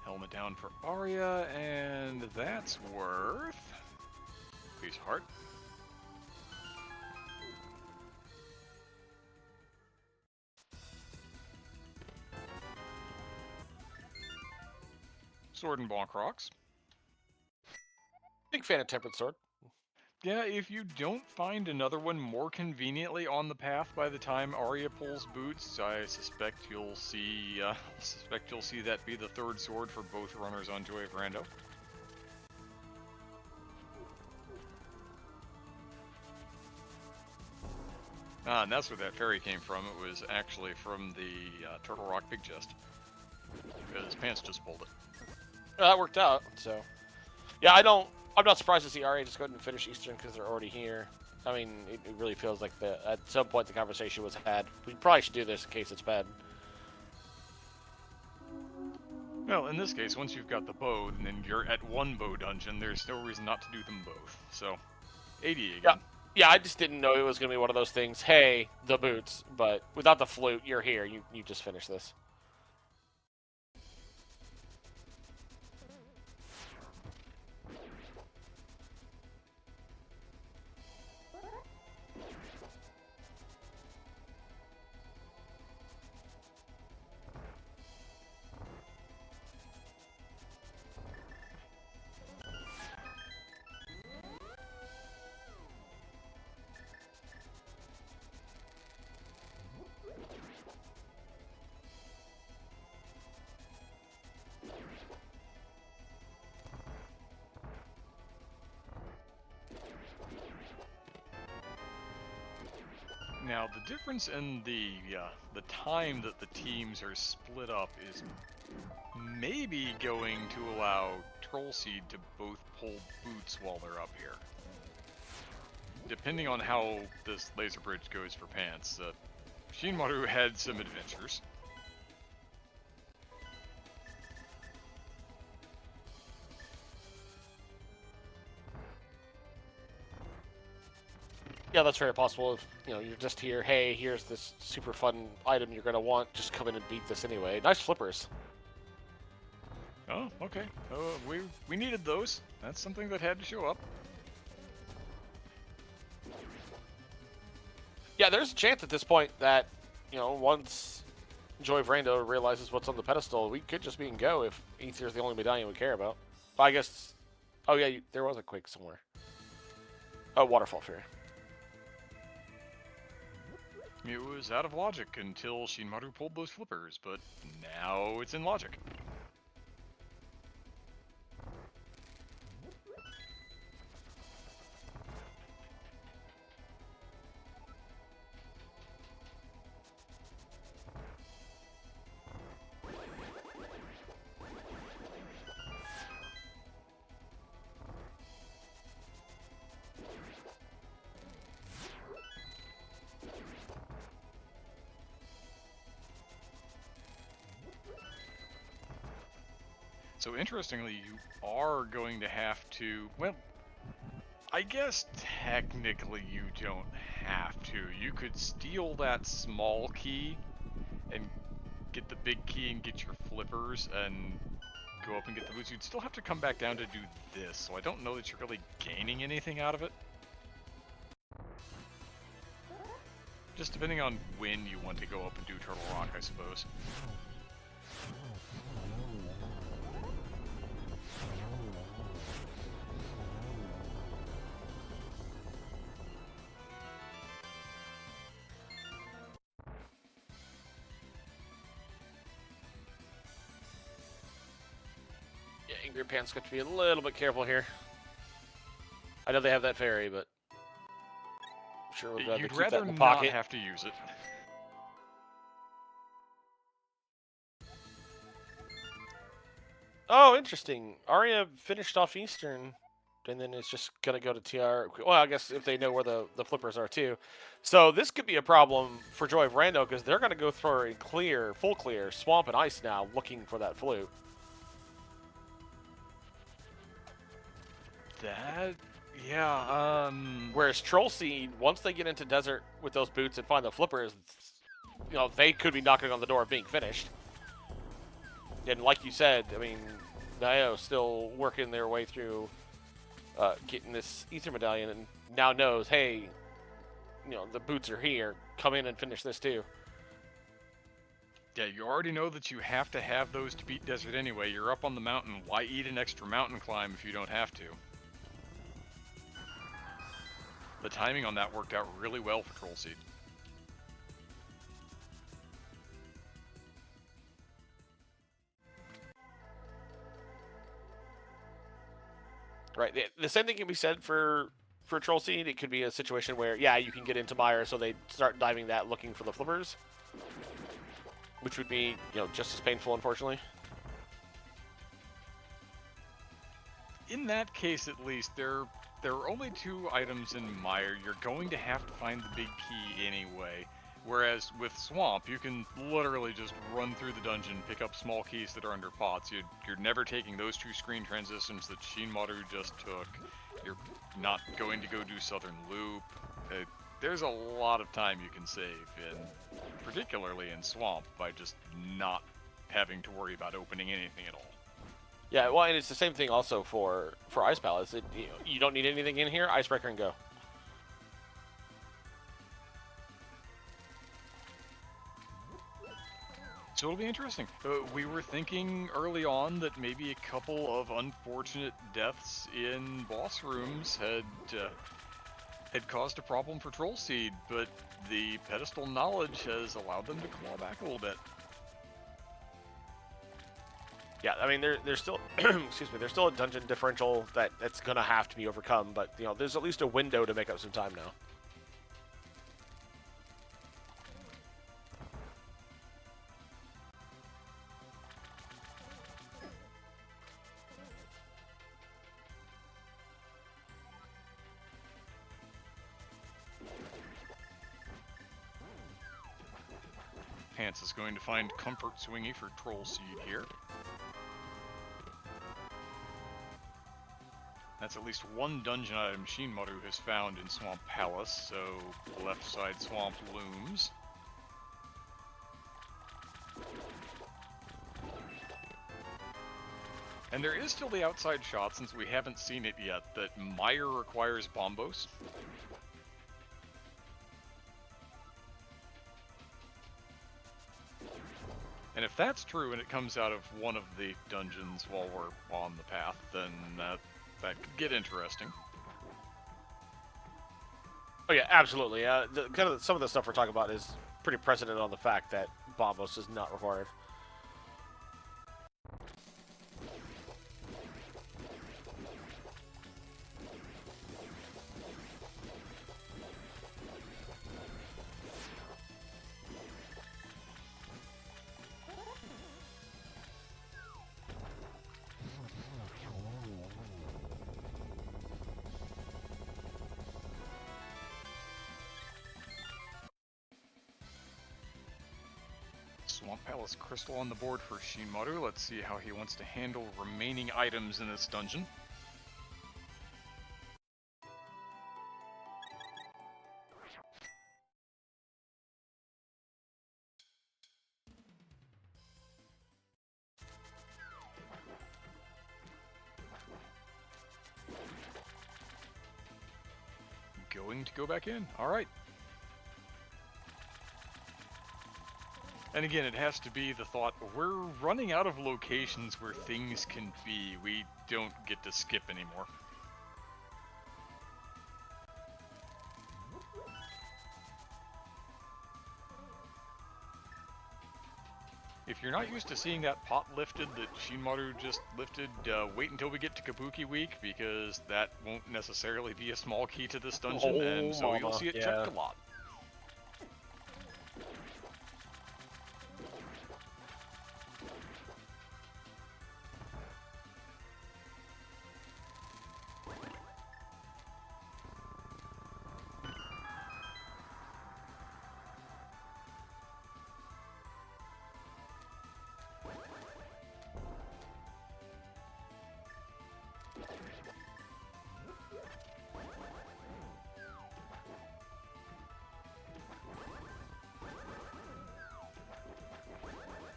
Helmet down for Arya, and that's worth... Piece of heart. Sword and Bonk Rocks. Big fan of Tempered Sword. Yeah, if you don't find another one more conveniently on the path by the time Arya pulls boots, I suspect you'll see that be the third sword for both runners on Joy of Rando. Ah, and that's where that fairy came from. It was actually from the Turtle Rock Big Chest. Because Pants just pulled it. Well, that worked out, so... Yeah, I'm not surprised to see Arya just go ahead and finish Eastern because they're already here. I mean, it really feels like at some point the conversation was had. We probably should do this in case it's bad. Well, in this case, once you've got the bow, then you're at one bow dungeon. There's no reason not to do them both. So, 80 again. Yeah. Yeah, I just didn't know it was going to be one of those things, hey, the boots, but without the flute, you're here. You just finished this. Now, the difference in the time that the teams are split up is maybe going to allow Trollseed to both pull boots while they're up here. Depending on how this laser bridge goes for Pants, Shinmaru had some adventures. Yeah, that's very possible. If you're just here, hey, here's this super fun item you're gonna want. Just come in and beat this anyway. Nice flippers. Oh, okay. We needed those. That's something that had to show up. Yeah, there's a chance at this point that once Joy of Rando realizes what's on the pedestal, we could just be in go if Aether's the only medallion we care about. But I guess. Oh yeah, there was a quake somewhere. Oh, Waterfall Fury. It was out of logic until Shinmaru pulled those flippers, but now it's in logic. So interestingly, you are going to have to, well, I guess technically you don't have to. You could steal that small key and get the big key and get your flippers and go up and get the boots. You'd still have to come back down to do this, so I don't know that you're really gaining anything out of it. Just depending on when you want to go up and do Turtle Rock, I suppose. Yeah, Angry Pants got to be a little bit careful here. I know they have that fairy, but I'm sure we'd rather You'd keep that rather in the not pocket. have to use it. Oh, interesting. Arya finished off Eastern, and then it's just gonna go to TR. Well, I guess if they know where the flippers are too. So this could be a problem for Joy of Rando because they're gonna go through a clear, full clear, swamp and ice now, looking for that flute. That, yeah, Whereas Troll Seed, once they get into desert with those boots and find the flippers, you know, they could be knocking on the door of being finished. And like you said, I mean, Nao's still working their way through getting this Ether Medallion and now knows, hey, you know, the boots are here. Come in and finish this too. yeah, you already know that you have to have those to beat Desert anyway. You're up on the mountain. Why eat an extra mountain climb if you don't have to? The timing on that worked out really well for Troll Seed. Right. The same thing can be said for Troll Seed. It could be a situation where, yeah, you can get into Mire, so they start diving that looking for the flippers, which would be, you know, just as painful, unfortunately. In that case, at least, there are only 2 items in Mire. You're going to have to find the big key anyway. Whereas with Swamp, you can literally just run through the dungeon, pick up small keys that are under pots. You're never taking those 2 screen transitions that Shinmaru just took. You're not going to go do Southern Loop. There's a lot of time you can save, particularly in Swamp, by just not having to worry about opening anything at all. Yeah, well, and it's the same thing also for Ice Palace. You don't need anything in here, Icebreaker and go. So it'll be interesting. We were thinking early on that maybe a couple of unfortunate deaths in boss rooms had caused a problem for Troll Seed, but the pedestal knowledge has allowed them to claw back a little bit. Yeah, I mean, there's still, excuse me, there's still a dungeon differential that's gonna have to be overcome, but you know, there's at least a window to make up some time now. Pants is going to find Comfort Swingy for Troll Seed here. That's at least one dungeon item Shinmaru has found in Swamp Palace, so left side swamp looms. And there is still the outside shot, since we haven't seen it yet, that Mire requires Bombos. And if that's true and it comes out of one of the dungeons while we're on the path, then that could get interesting. Oh yeah, absolutely. Some of the stuff we're talking about is pretty precedent on the fact that Bombos is not required. Swamp Palace Crystal on the board for Shinmaru. Let's see how he wants to handle remaining items in this dungeon. Going to go back in. All right. And again, it has to be the thought, we're running out of locations where things can be. We don't get to skip anymore. If you're not used to seeing that pot lifted that Shinmaru just lifted, wait until we get to Kabuki Week, because that won't necessarily be a small key to this dungeon, and so you'll see it checked a lot.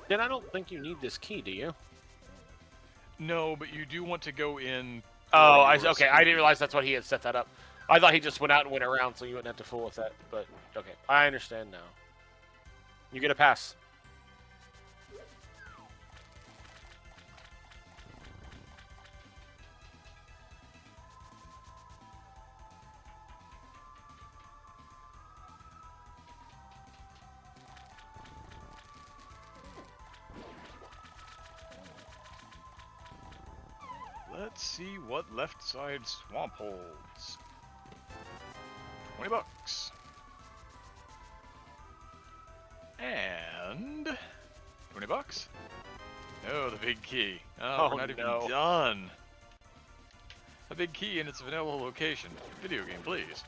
Then I don't think you need this key, do you? No, but you do want to go in. Oh, okay. I didn't realize that's what he had set that up. I thought he just went out and went around, so you wouldn't have to fool with that. But okay, I understand now. You get a pass. Let's see what left side swamp holds. 20 bucks. And 20 bucks. Oh, the big key. Oh, we're not even done. A big key in its vanilla location. Video game, please.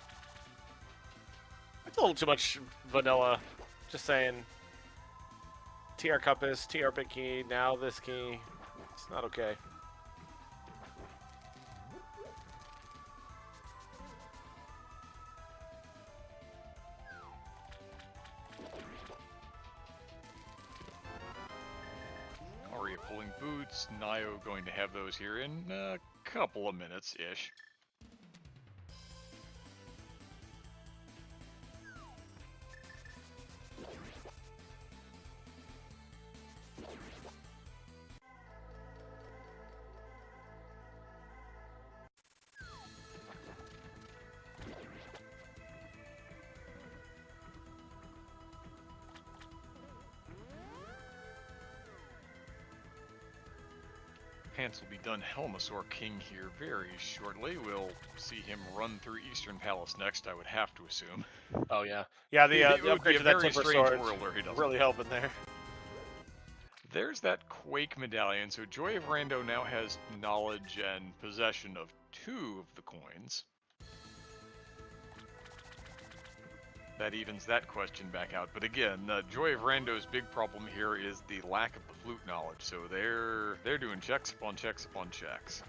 It's a little too much vanilla. Just saying. TR compass, TR big key, now this key. It's not okay. Pulling boots, Nio going to have those here in a couple of minutes-ish. Pants will be done Helmasaur King here very shortly. We'll see him run through Eastern Palace next, I would have to assume. Oh yeah. Yeah, the upgrade to that Timber Sword really helping there. There's that Quake medallion, so Joy of Rando now has knowledge and possession of 2 of the coins. That evens that question back out. But again, Joy of Rando's big problem here is the lack of the flute knowledge. So they're doing checks upon checks upon checks.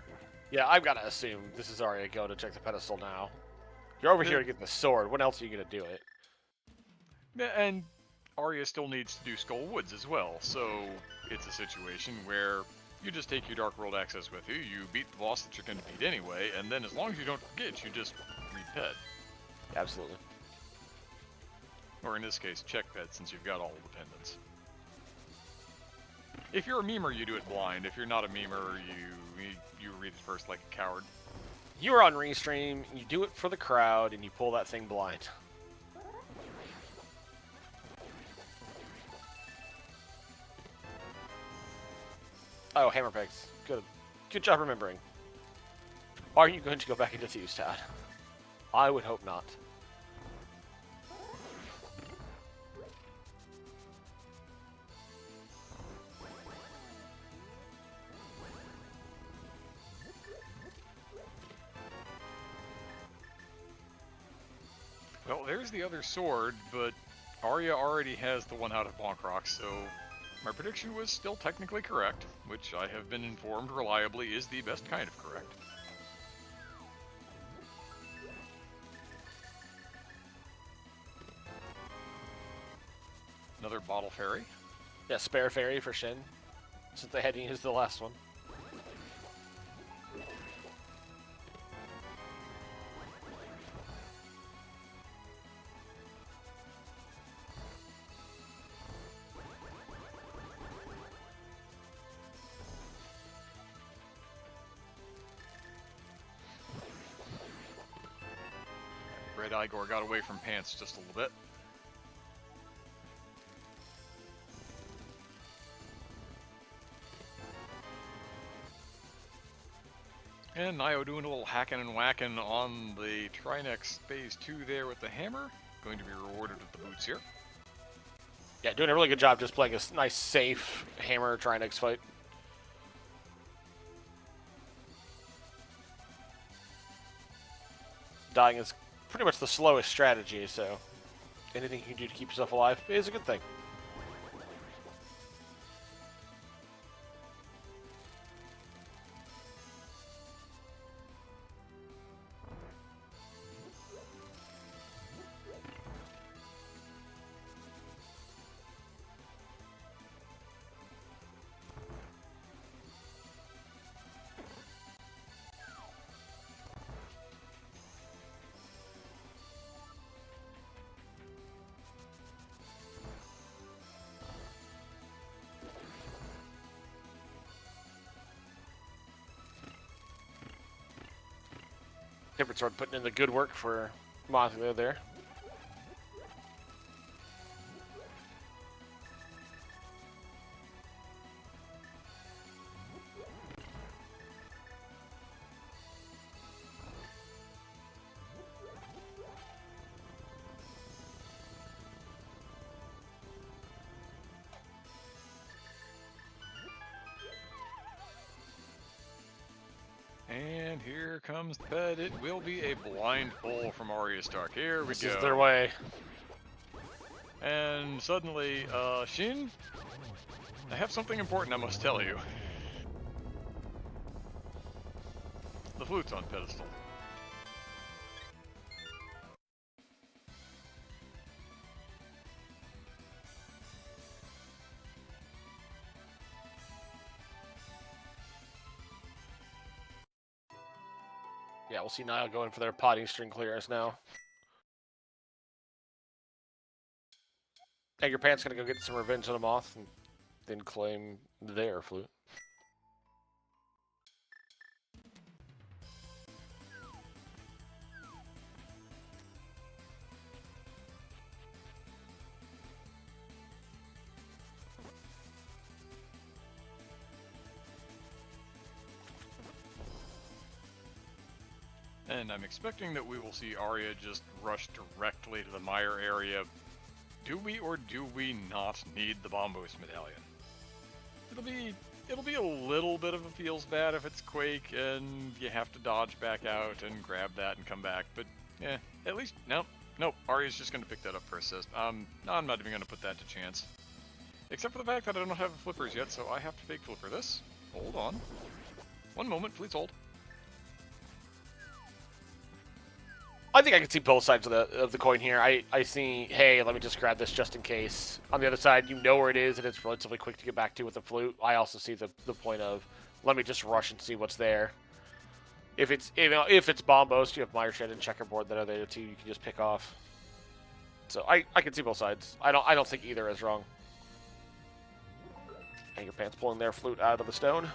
Yeah, I've got to assume this is Arya go to check the pedestal now. You're over here to get the sword. When else are you going to do it? And Arya still needs to do Skull Woods as well. So it's a situation where you just take your Dark World access with you, you beat the boss that you're going to beat anyway, and then as long as you don't forget, you just read-ped. Absolutely. Or in this case, check ped, since you've got all the pendants. If you're a memer, you do it blind. If you're not a memer, you read it first like a coward. You're on Restream, you do it for the crowd, and you pull that thing blind. Oh, hammer pegs. Good job remembering. Are you going to go back into Thewstad? I would hope not. Well, there's the other sword, but Arya already has the one out of Bonk Rock, so my prediction was still technically correct, which I have been informed reliably is the best kind of correct. Another bottle fairy. Yeah, spare fairy for Shin, since they hadn't used the last one. Red Igor got away from Pants just a little bit. And Nio doing a little hacking and whacking on the Trinex Phase 2 there with the hammer. Going to be rewarded with the boots here. Yeah, doing a really good job just playing a nice, safe hammer Trinex fight. Dying is pretty much the slowest strategy, so anything you can do to keep yourself alive is a good thing. Tempered Sword putting in the good work for Mothra there. And here comes the bed. It will be a blind pull from AryaStark. Here we This go. is their way. And suddenly, Shin, I have something important I must tell you. The flute's on pedestal. Yeah, we'll see Nile going for their potting string clearance now. Egg your Pants gonna go get some revenge on the Moth and then claim their flute. And I'm expecting that we will see Arya just rush directly to the Mire area. Do we or do we not need the Bombos medallion? It'll be a little bit of a feels bad if it's Quake and you have to dodge back out and grab that and come back, but yeah, at least nope, Arya's just gonna pick that up for assist. No, I'm not even gonna put that to chance. Except for the fact that I don't have flippers yet, so I have to fake flipper this. Hold on. One moment, please hold. I think I can see both sides of the coin here. I see, hey, let me just grab this just in case. On the other side, you know where it is, and it's relatively quick to get back to with the flute. I also see the point of, let me just rush and see what's there. If it's Bombos, you have Mire and Checkerboard that are there too. You can just pick off. So I can see both sides. I don't think either is wrong. Anger Pants pulling their flute out of the stone.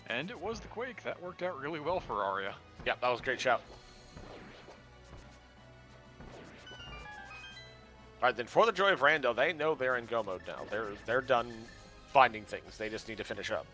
And it was the Quake. That worked out really well for Arya. Yeah, that was a great shout. Alright, then for the joy of Rando, they know they're in go mode now. They're done finding things. They just need to finish up.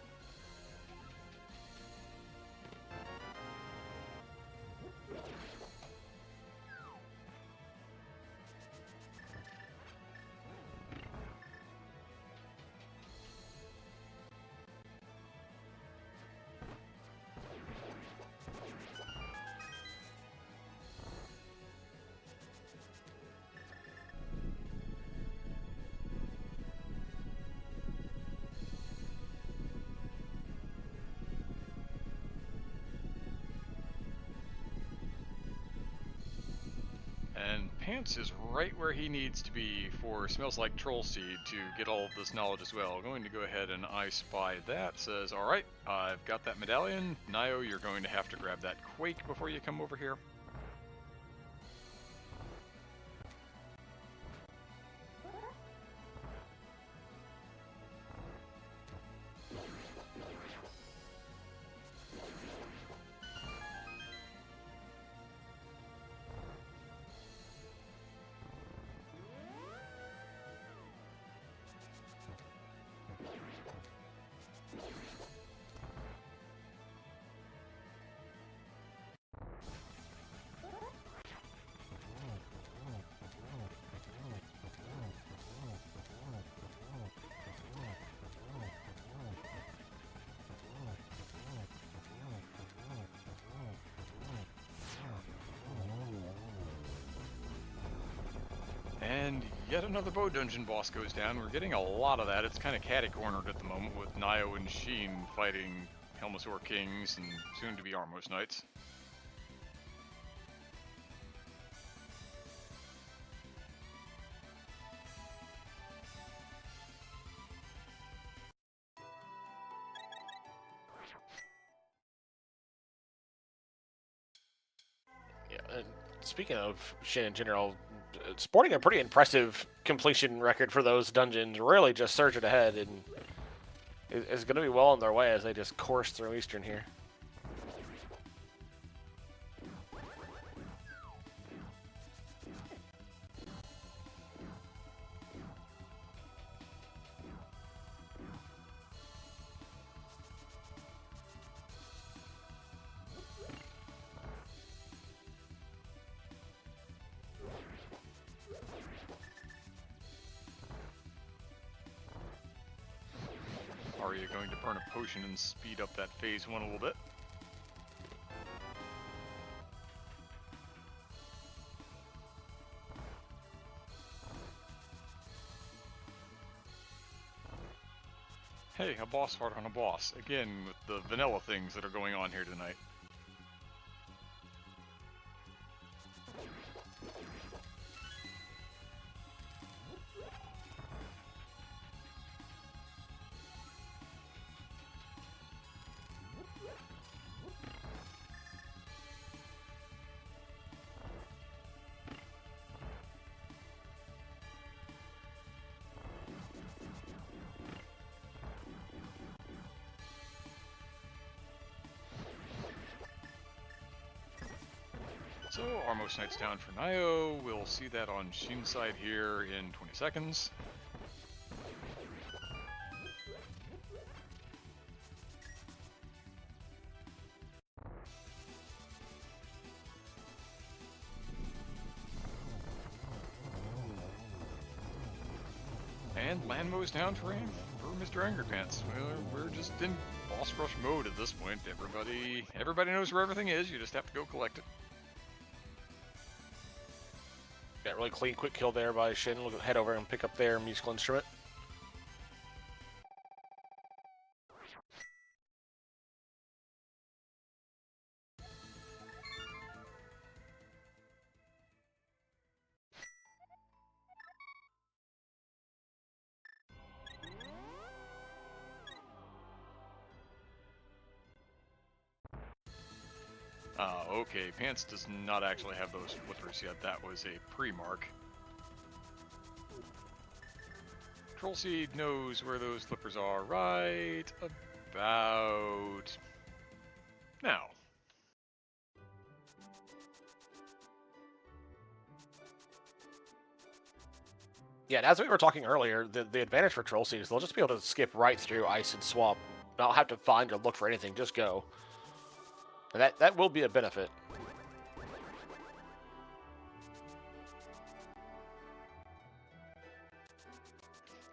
Pants is right where he needs to be for Smells Like Troll Seed to get all of this knowledge as well. Going to go ahead and I Spy that. Says, alright, I've got that medallion. Nio, you're going to have to grab that Quake before you come over here. And yet another bow dungeon boss goes down. We're getting a lot of that. It's kind of catty-cornered at the moment with Nio and Sheen fighting Helmasaur Kings and soon-to-be Armos Knights. Yeah, and speaking of Shin in general, sporting a pretty impressive completion record for those dungeons, really just surging ahead, and is going to be well on their way as they just course through Eastern here. Arya going to burn a potion and speed up that phase 1 a little bit. Hey, a boss fight on a boss. Again, with the vanilla things that are going on here tonight. So, Armos Knight's down for Nio. We'll see that on Shin's side here in 20 seconds. And Landmo's down for Mr. Angerpants. We're just in boss rush mode at this point. Everybody knows where everything is. You just have to go collect it. Yeah, really clean, quick kill there by Shin. We'll head over and pick up their musical instrument. Okay, Pants does not actually have those flippers yet. That was a pre-mark. Troll Seed knows where those flippers are right about now. Yeah, and as we were talking earlier, the advantage for Troll Seed is they'll just be able to skip right through Ice and Swamp. Not have to find or look for anything, just go. And that will be a benefit.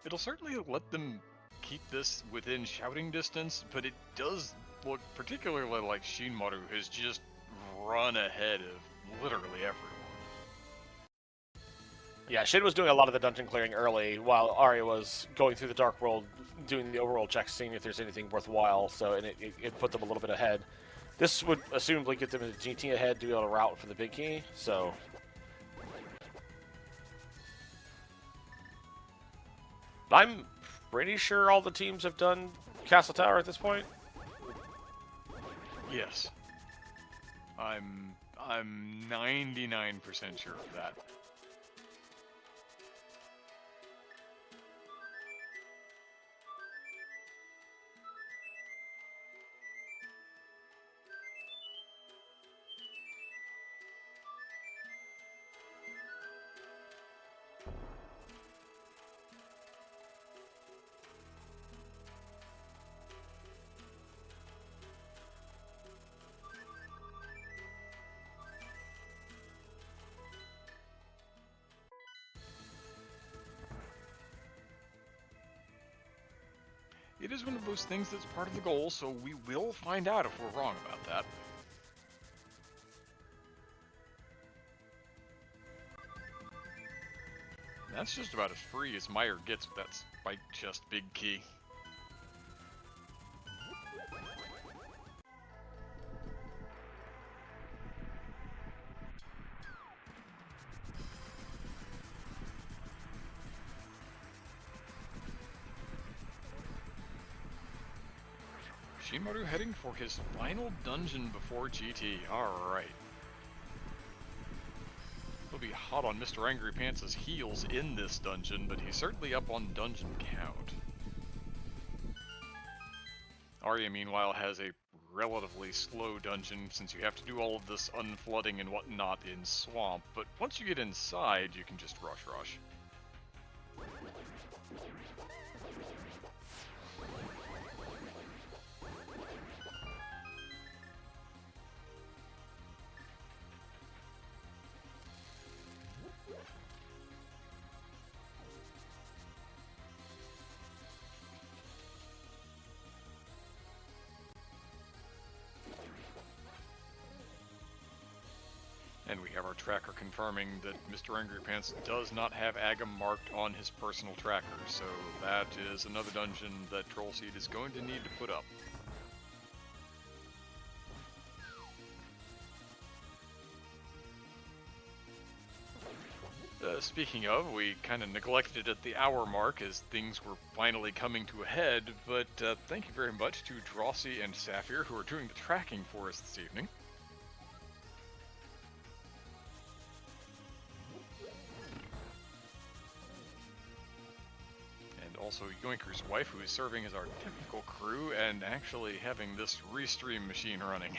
It'll certainly let them keep this within shouting distance, but it does look particularly like Shinmaru has just run ahead of literally everyone. Yeah, Shin was doing a lot of the dungeon clearing early, while Arya was going through the Dark World, doing the overworld checks, seeing if there's anything worthwhile, so and it put them a little bit ahead. This would assumably get them into GT ahead to be able to route for the big key, so... I'm pretty sure all the teams have done Castle Tower at this point. Yes. I'm 99% sure of that. It is one of those things that's part of the goal, so we will find out if we're wrong about that. That's just about as free as Meyer gets with that Spike Chest Big Key. Shinmaru heading for his final dungeon before GT. Alright. He'll be hot on Mr. Angry Pants' heels in this dungeon, but he's certainly up on dungeon count. Arya, meanwhile, has a relatively slow dungeon since you have to do all of this unflooding and whatnot in Swamp, but once you get inside, you can just rush. And we have our tracker confirming that Mr. Angry Pants does not have Agam marked on his personal tracker, so that is another dungeon that Trollseed is going to need to put up. Speaking of, we kind of neglected it at the hour mark as things were finally coming to a head, but thank you very much to Drosy and Saphir who are doing the tracking for us this evening. Also Yoinker's wife, who is serving as our technical crew and actually having this restream machine running.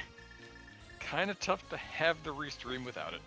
Kinda tough to have the restream without it.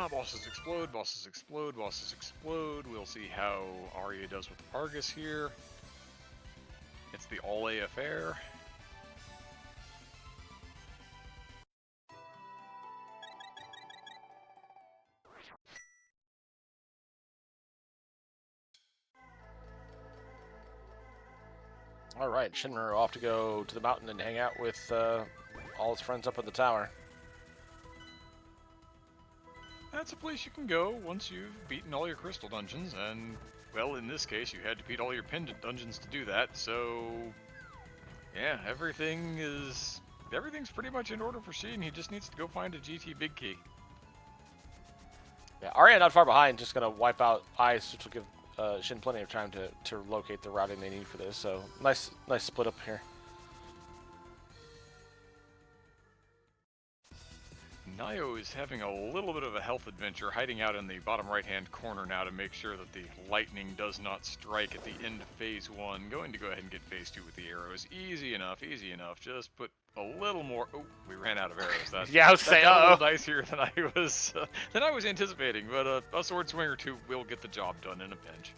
Bosses explode, bosses explode, bosses explode. We'll see how Arya does with Argus here. It's the all-A affair. Alright, Shinmaru off to go to the mountain and hang out with all his friends up at the tower. That's a place you can go once you've beaten all your crystal dungeons, and, well, in this case, you had to beat all your pendant dungeons to do that, so... yeah, everything's pretty much in order for Shin. He just needs to go find a GT Big Key. Yeah, Arya not far behind, just gonna wipe out Ice, which will give Shin plenty of time to locate the routing they need for this, so nice split up here. Nayo is having a little bit of a health adventure, hiding out in the bottom right-hand corner now to make sure that the lightning does not strike at the end of Phase 1. Going to go ahead and get Phase 2 with the arrows. Easy enough, easy enough. Just put a little more... Oh, we ran out of arrows. That, yeah, I was that saying, got a little dicier than I was anticipating, but a sword swing or two will get the job done in a pinch.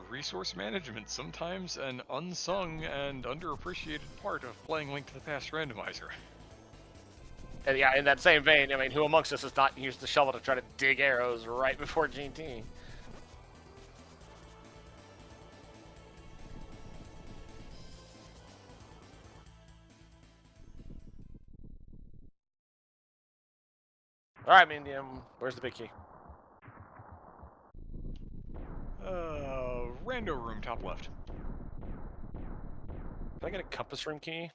Resource management, sometimes an unsung and underappreciated part of playing Link to the Past Randomizer. And yeah, in that same vein, I mean, who amongst us has not used the shovel to try to dig arrows right before GT? Alright, Mindium, where's the big key? Rando room, top left. Did I get a compass room key?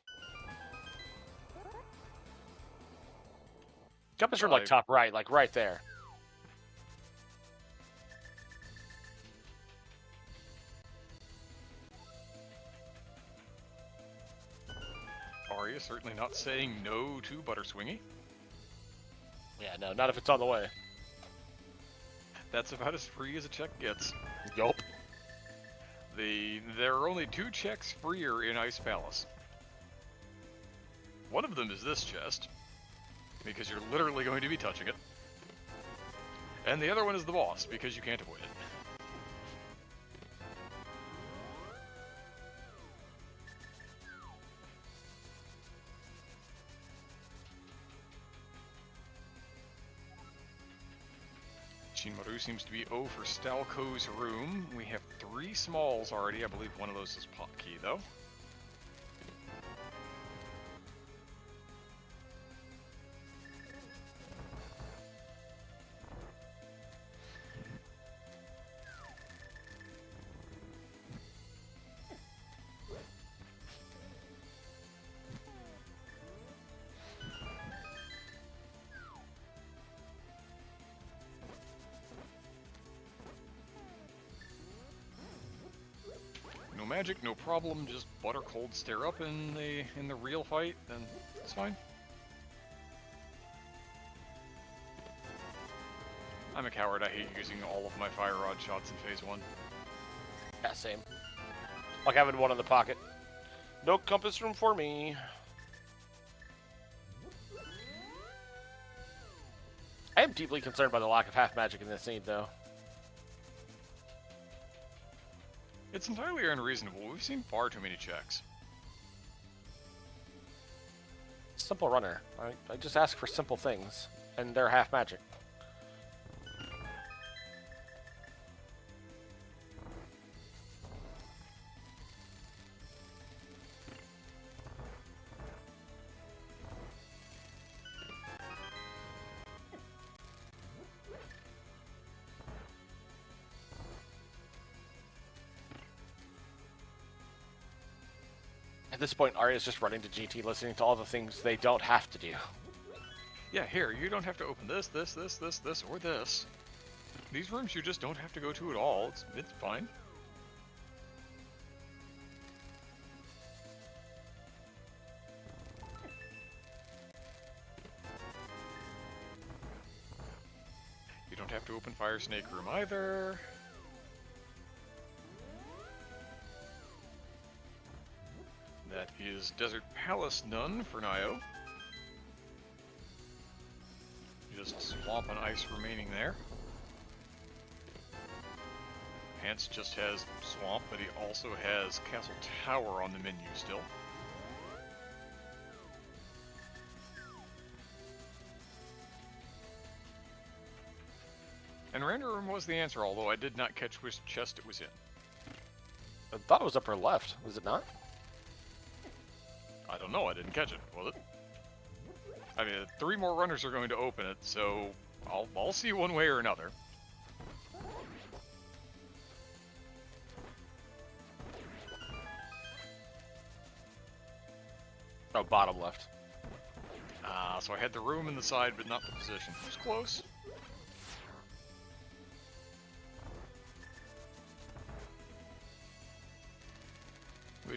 Compass room, like, top right, like, right there. Arya certainly not saying no to Butter Swingy. Yeah, no, not if it's on the way. That's about as free as a check gets. Yup. There are only 2 checks freer in Ice Palace. One of them is this chest, because you're literally going to be touching it. And the other one is the boss, because you can't avoid it. Shinmaru seems to be O for Stalco's room. We have 3 smalls already. I believe one of those is pop key, though. No magic, no problem, just butter cold stare up in the real fight, then it's fine. I'm a coward, I hate using all of my fire rod shots in Phase 1. Yeah, same. Like having one in the pocket. No compass room for me. I am deeply concerned by the lack of half magic in this scene, though. It's entirely unreasonable. We've seen far too many checks. Simple runner. I just ask for simple things, and they're half magic. At this point, Arya's just running to GT, listening to all the things they don't have to do. Yeah, here, you don't have to open this, or this. These rooms you just don't have to go to at all. It's fine. You don't have to open Fire Snake room either. That is Desert Palace none for Nayo. Just swamp and ice remaining there. Pants just has swamp, but he also has Castle Tower on the menu still. And Rando room was the answer, although I did not catch which chest it was in. I thought it was upper left. Was it not? I don't know, I didn't catch it, was it? I mean, 3 more runners are going to open it, so I'll see one way or another. Oh, bottom left. So I had the room in the side, but not the position. It was close.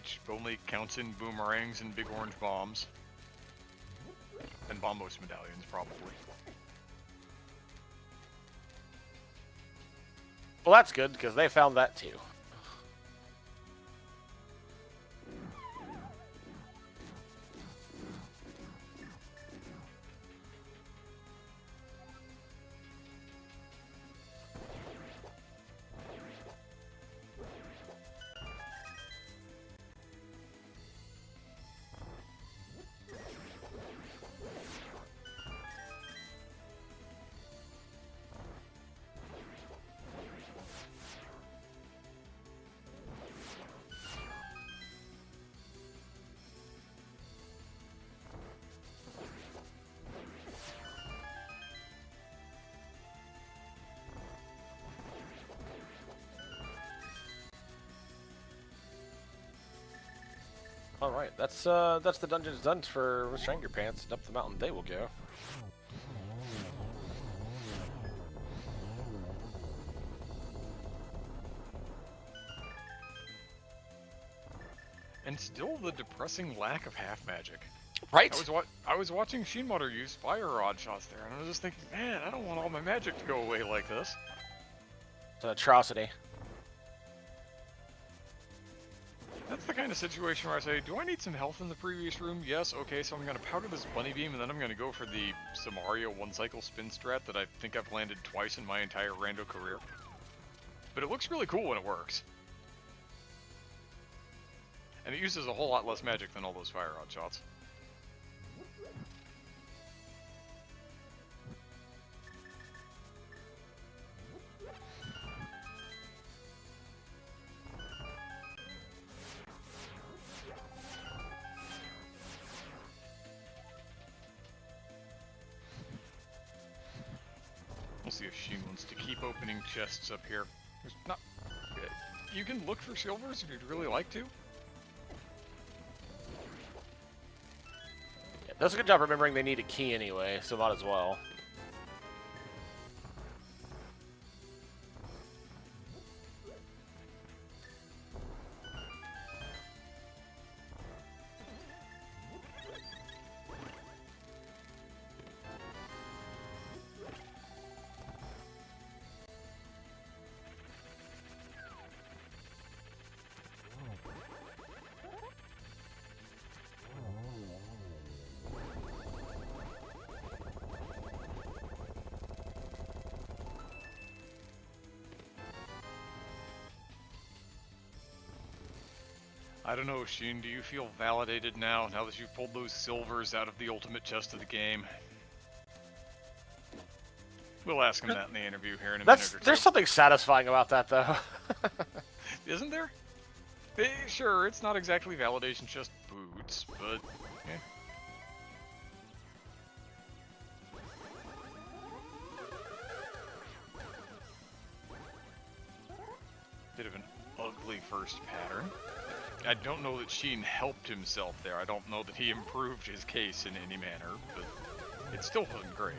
which only counts in boomerangs and big orange bombs. And bombos medallions, probably. Well, that's good, because they found that too. All right, that's the dungeons done for Stranger Pants, and up the mountain they will go. And still the depressing lack of half magic. Right? I was watching Shinmaru use fire rod shots there, and I was just thinking, man, I don't want all my magic to go away like this. It's an atrocity. That's the kind of situation where I say, do I need some health in the previous room? Yes, okay, so I'm going to powder this bunny beam, and then I'm going to go for the Samaria one-cycle spin strat that I think I've landed twice in my entire Rando career. But it looks really cool when it works. And it uses a whole lot less magic than all those fire rod shots. We'll see if Sheen wants to keep opening chests up here. There's not... You can look for silvers if you'd really like to. Yeah, does a good job remembering they need a key anyway, so might as well. I don't know, Sheen, do you feel validated now that you've pulled those silvers out of the ultimate chest of the game? We'll ask him that in the interview here in a minute or two. There's something satisfying about that, though. Isn't there? Sure, it's not exactly validation chest boots, but yeah. Bit of an ugly first pattern. I don't know that Sheen helped himself there. I don't know that he improved his case in any manner, but it still wasn't great.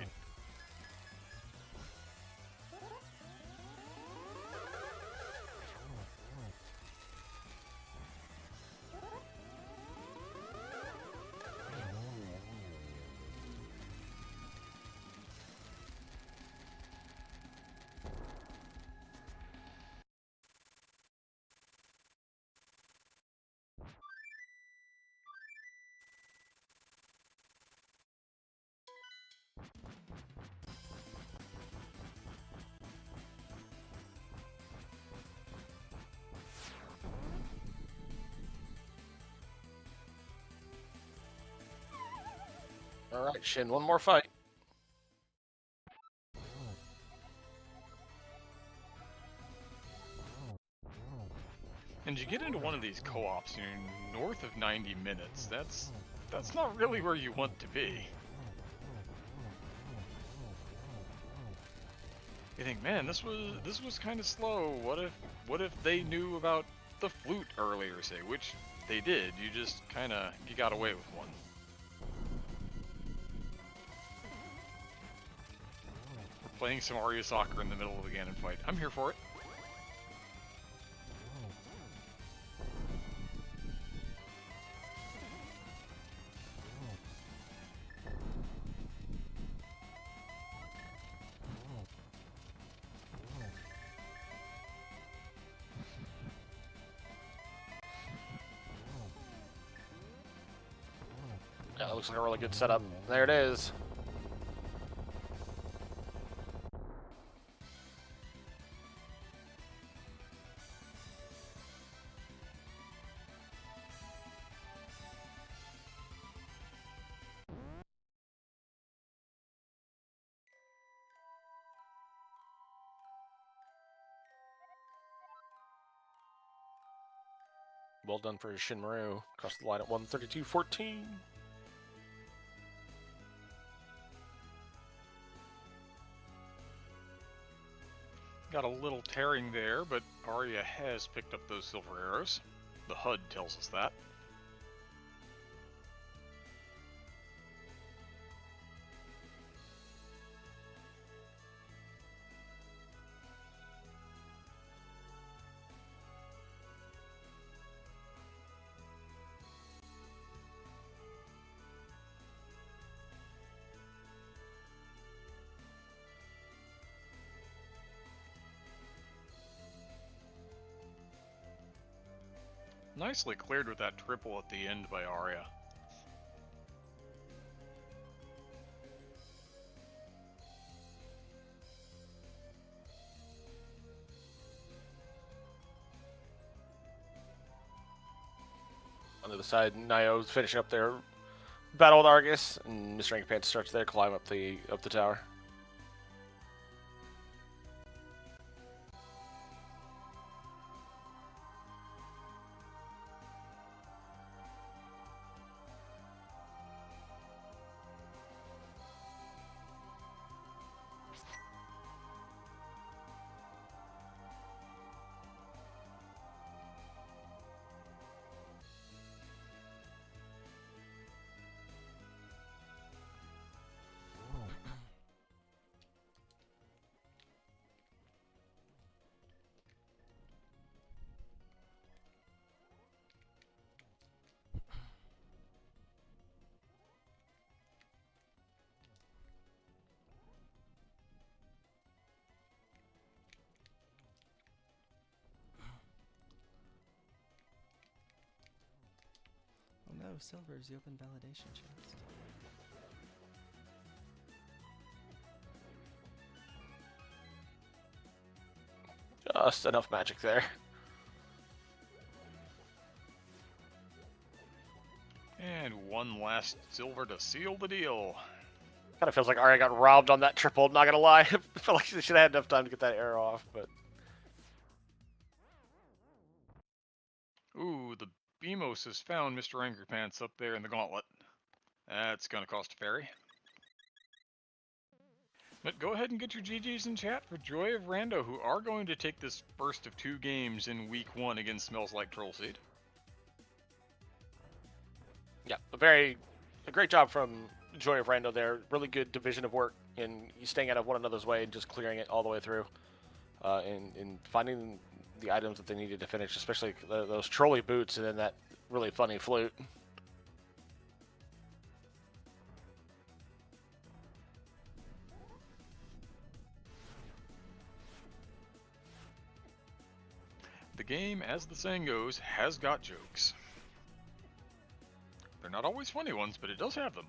Alright, Shin, one more fight. And you get into one of these co-ops, you're north of 90 minutes. That's not really where you want to be. You think, man, this was kind of slow. What if they knew about the flute earlier, say, which they did. You just you got away with one. We're playing some AryaStark in the middle of a Ganon fight. I'm here for it. Yeah, that looks like a really good setup. There it is. Well done for Shinmaru. Across the line at 132.14. Got a little tearing there, but Arya has picked up those silver arrows. The HUD tells us that. Nicely cleared with that triple at the end by Arya. On the other side, Nio's finishing up their battle with Argus, and Mr. Ink Pants starts their climb up the tower. Oh no, Silver's the open validation chest. Just enough magic there. And one last silver to seal the deal. Kind of feels like Arya got robbed on that triple, not gonna lie. I feel like she should have had enough time to get that arrow off, but... Ooh, the Beamos has found Mr. Angry Pants up there in the gauntlet. That's gonna cost a ferry. But go ahead and get your GGs in chat for Joy of Rando, who are going to take this first of 2 games in week 1 against Smells Like Troll Seed. Yeah, a great job from Joy of Rando there. Really good division of work in staying out of one another's way and just clearing it all the way through. And finding the items that they needed to finish, especially those trolley boots and then that really funny flute. The game, as the saying goes, has got jokes. They're not always funny ones, but it does have them.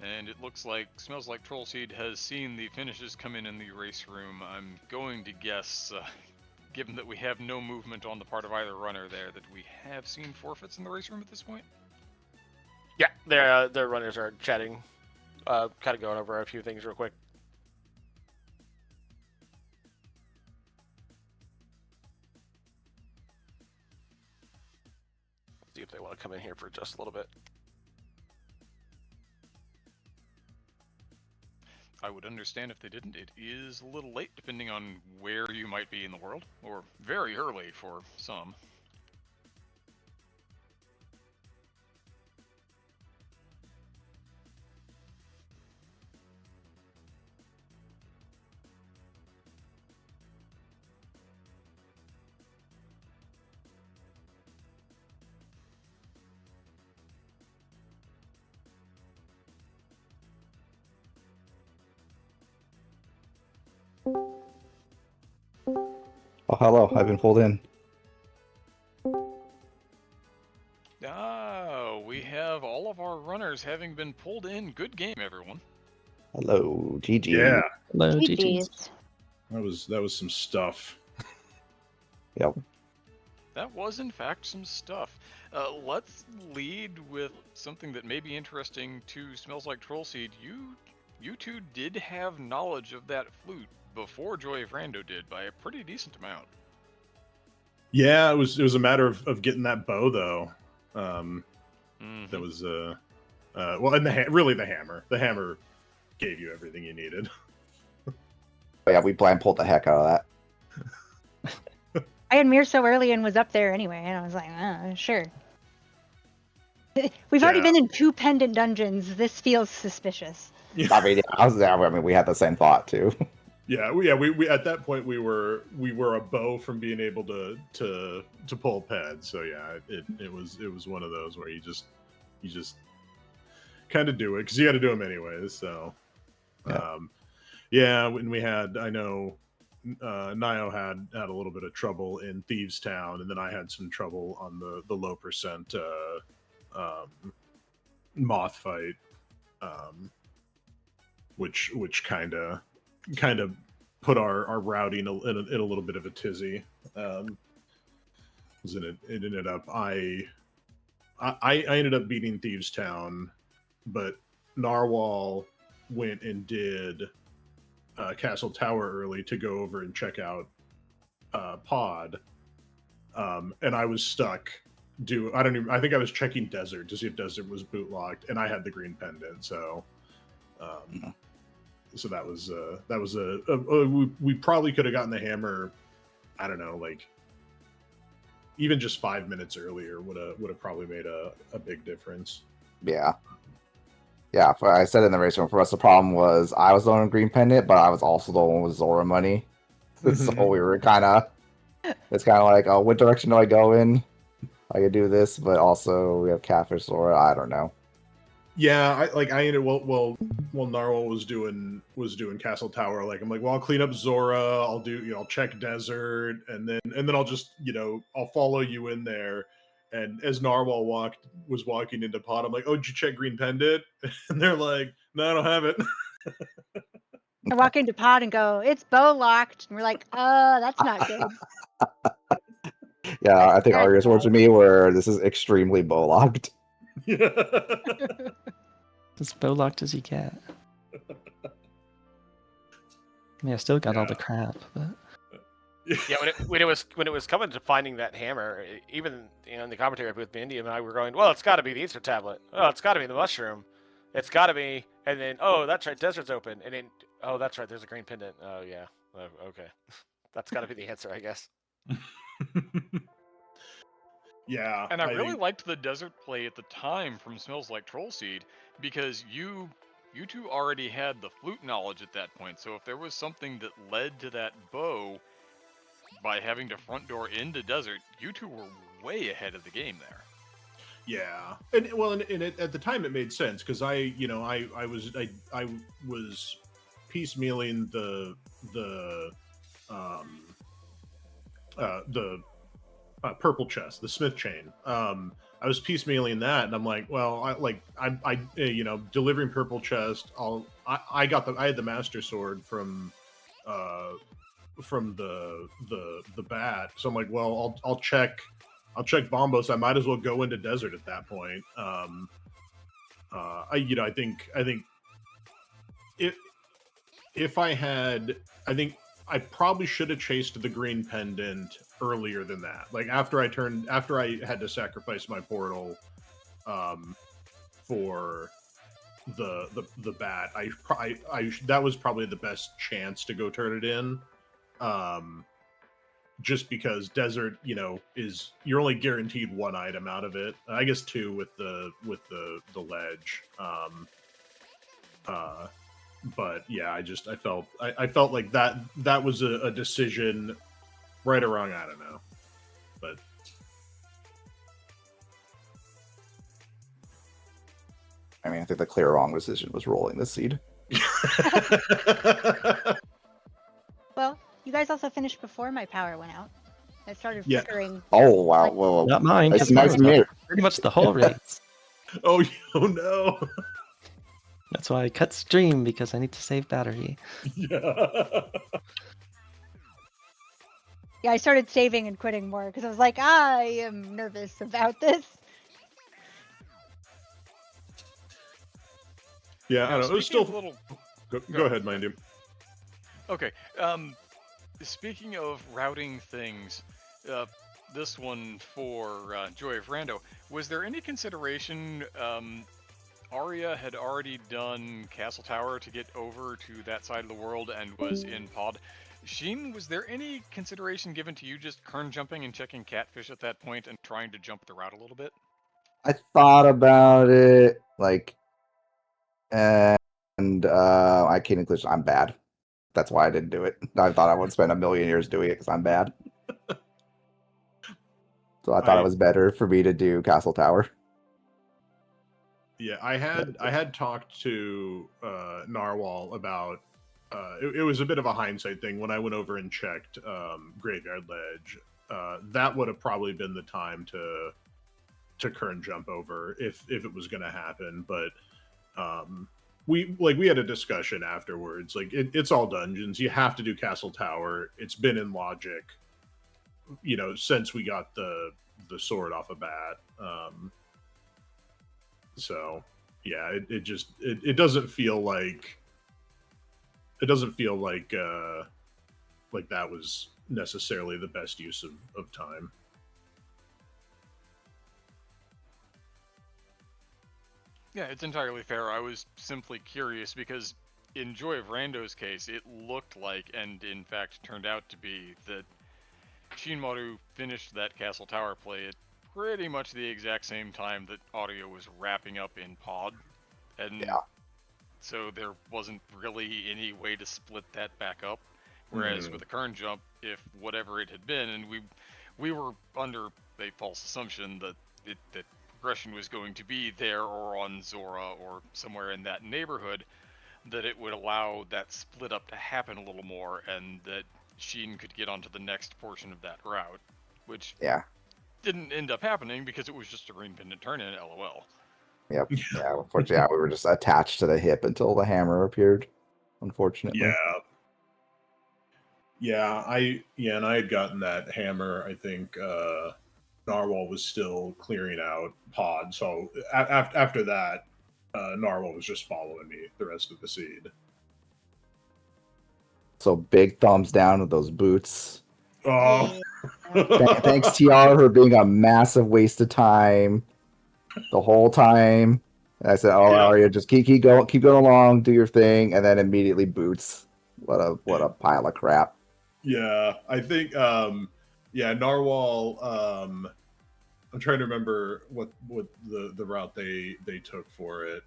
And it looks like Smells Like Troll Seed has seen the finishes come in the race room. I'm going to guess, given that we have no movement on the part of either runner there, that we have seen forfeits in the race room at this point? Yeah, their runners are chatting, kind of going over a few things real quick. See if they want to come in here for just a little bit. I would understand if they didn't. It is a little late, depending on where you might be in the world, or very early for some. hello. I've been pulled in. Oh, we have all of our runners having been pulled in. Good game, everyone. Hello, GG. Yeah, Hello, GG's. GG's. that was some stuff. Yep. That was, in fact, some stuff. Let's lead with something that may be interesting to Smells Like Troll Seed. You two did have knowledge of that flute before Joy of Rando did by a pretty decent amount. Yeah, it was a matter of getting that bow though. That was well, and really the hammer. The hammer gave you everything you needed. But yeah, we blind pulled the heck out of that. I had Mir so early and was up there anyway, and I was like, sure. We've already been in 2 pendant dungeons. This feels suspicious. I mean, we had the same thought too. We at that point we were a bow from being able to pull ped. So yeah, it was one of those where you just kind of do it because you got to do them anyways. So when we had, I know Nio had a little bit of trouble in Thieves Town, and then I had some trouble on the low percent moth fight, which kind of put our routing in a little bit of a tizzy. It ended up I ended up beating Thieves Town, but Narwhal went and did Castle Tower early to go over and check out Pod, and I was stuck. I think I was checking Desert to see if Desert was boot locked, and I had the green pendant, so. So that was we probably could have gotten the hammer. I don't know, like even just 5 minutes earlier would have probably made a big difference. Yeah. I said in the race room, for us the problem was I was the one with green pendant, but I was also the one with Zora money. So we were it's kind of like, oh, what direction do I go in? I could do this, but also we have Catfish Zora. I don't know. Yeah, I ended well Narwhal was doing Castle Tower. Like I'm like, well, I'll clean up Zora. I'll do I'll check Desert, and then I'll just I'll follow you in there. And as Narwhal was walking into Pod, I'm like, oh, did you check green pendant? And they're like, no, I don't have it. I walk into Pod and go, it's bow locked, and we're like, that's not good. Yeah, I think Arya's words to me were, this is extremely bow locked. As bow locked as you get. I mean, I still got all the crap, but Yeah, when it was coming to finding that hammer, even in the commentary with Mindy and I were going, well, it's got to be the Easter tablet. Oh, it's got to be the mushroom. It's got to be, and then that's right, Desert's open, and then that's right, there's a green pendant. Oh yeah, okay, that's got to be the answer, I guess. Yeah, And I really liked the Desert play at the time from Smells Like Troll Seed, because you two already had the flute knowledge at that point. So if there was something that led to that bow by having to front door into Desert, you two were way ahead of the game there. Yeah, and at the time it made sense because I was piecemealing the purple chest, the smith chain. I was piecemealing that, and I'm like, well, I delivering purple chest. I had the master sword from the bat, so I'm like, well, I'll check Bombos. I might as well go into Desert at that point. I think if I had, I think I probably should have chased the green pendant earlier than that. Like after I had to sacrifice my portal for the bat, I that was probably the best chance to go turn it in. Just because Desert, is you're only guaranteed one item out of it. I guess two with the ledge. But yeah, I felt like that was a decision, right or wrong, I don't know. But I mean, I think the clear wrong decision was rolling the seed. Well, You guys also finished before my power went out. It started Yeah. flickering. Oh wow! Like- Whoa, Not mine. It's 'cause nice mine was mirror. up pretty much the whole race. Oh, oh no. That's why I cut stream, because I need to save battery. Yeah. Yeah, I started saving and quitting more because I was like, I am nervous about this. Yeah, I Now, don't know. It was speaking still. of little. Go ahead, mind you. Okay. Speaking of routing things, this one for Joy of Rando. Was there any consideration? Arya had already done Castle Tower to get over to that side of the world and was in pod. Sheen, was there any consideration given to you just kern jumping and checking catfish at that point and trying to jump the route a little bit? I thought about it, like, and I can't English. I'm bad. That's why I didn't do it. I thought I would spend a million years doing it because I'm bad. So I thought it was better for me to do Castle Tower. Yeah, I had talked to Narwhal about it was a bit of a hindsight thing when I went over and checked Graveyard Ledge. That would have probably been the time to kern jump over if it was going to happen. But we had a discussion afterwards. Like it's all dungeons. You have to do Castle Tower. It's been in logic, since we got the sword off a bat. So yeah, it doesn't feel like like that was necessarily the best use of time. Yeah, it's entirely fair. I was simply curious because in Joy of Rando's case, it looked like, and in fact turned out to be, that Shinmaru finished that Castle Tower play at pretty much the exact same time that audio was wrapping up in pod. And Yeah. so there wasn't really any way to split that back up. Whereas with the current jump, if whatever it had been, and we were under a false assumption that that progression was going to be there or on Zora or somewhere in that neighborhood, that it would allow that split up to happen a little more, and that Sheen could get onto the next portion of that route, which Yeah. didn't end up happening because it was just a green pendant turn in, lol. Yep. Yeah. Unfortunately, yeah, we were just attached to the hip until the hammer appeared. Unfortunately. And I had gotten that hammer. I think Narwhal was still clearing out pod. So after that, Narwhal was just following me the rest of the seed. So big thumbs down with those boots. Oh, Thanks TR for being a massive waste of time the whole time. And I said, "Oh, Yeah. Arya, just keep going along, do your thing," and then immediately boots. What a pile of crap. Yeah, I think Narwhal. I'm trying to remember what the route they took for it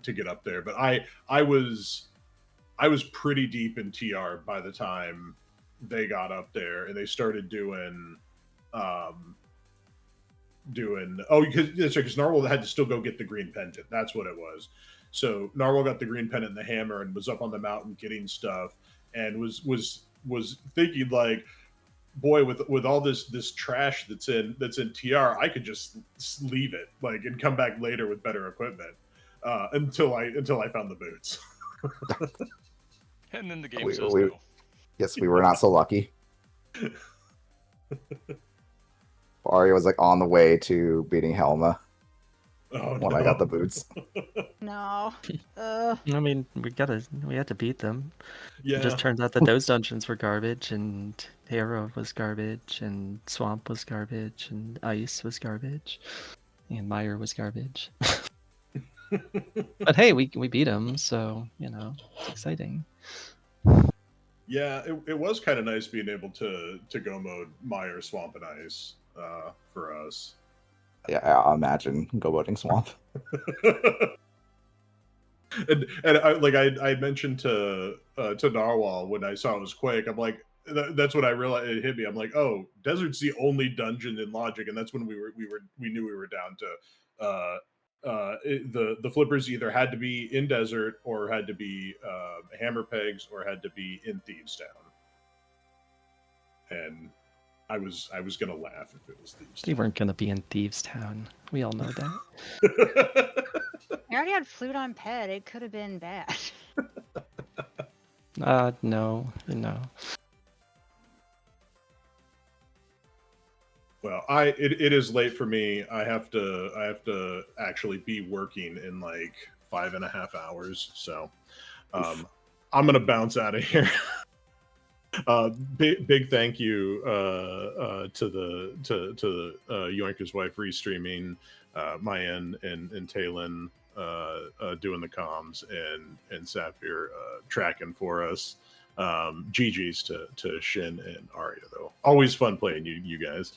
to get up there, but I was pretty deep in TR by the time they got up there, and they started doing because Narwhal had to still go get the green pendant. That's what it was. So Narwhal got the green pendant and the hammer and was up on the mountain getting stuff, and was thinking like, boy, with all this trash that's in TR, I could just leave it and come back later with better equipment. Until I found the boots. And then the game We- says we- no. Yes, we were not so lucky. Arya was on the way to beating Helma when I got the boots. No. I mean, we had to beat them. Yeah. It just turns out that those dungeons were garbage, and Hero was garbage, and Swamp was garbage, and Ice was garbage, and Mire was garbage. But hey, we beat them, so it's exciting. Yeah, it was kind of nice being able to go mode Mire, Swamp, and Ice for us. Yeah, I imagine go boating Swamp. and I mentioned to Narwhal when I saw it was Quake, I'm like, that's when I realized it hit me. I'm like, oh, Desert's the only dungeon in Logic, and that's when we knew we were down to the flippers either had to be in Desert or had to be hammer pegs or had to be in Thieves Town. and I was gonna laugh if it was Thieves They Town. weren't gonna be in Thieves Town. We all know that. I already had Flute on Pet. It could have been bad. No. Well, it is late for me. I have to actually be working in like 5.5 hours. So I'm gonna bounce out of here. Big thank you to the Yoinker's wife restreaming, Mayan and Talon doing the comms, and Sapphire tracking for us. GG's to Shin and Arya though. Always fun playing you guys.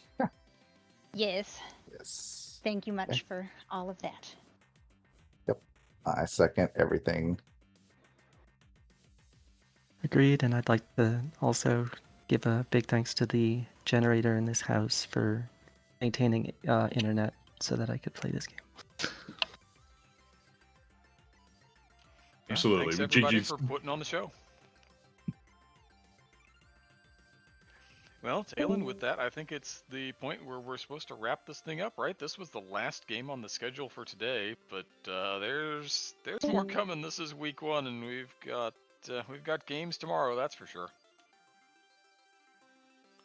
Yes. Yes. Thank you much for all of that. I second everything. Agreed, and I'd like to also give a big thanks to the generator in this house for maintaining internet so that I could play this game. Yeah, Absolutely. Thanks everybody GG's. for putting on the show. Well, Talon, with that, I think it's the point where we're supposed to wrap this thing up, right? This was the last game on the schedule for today, but there's more coming. This is week 1, and we've got games tomorrow. That's for sure.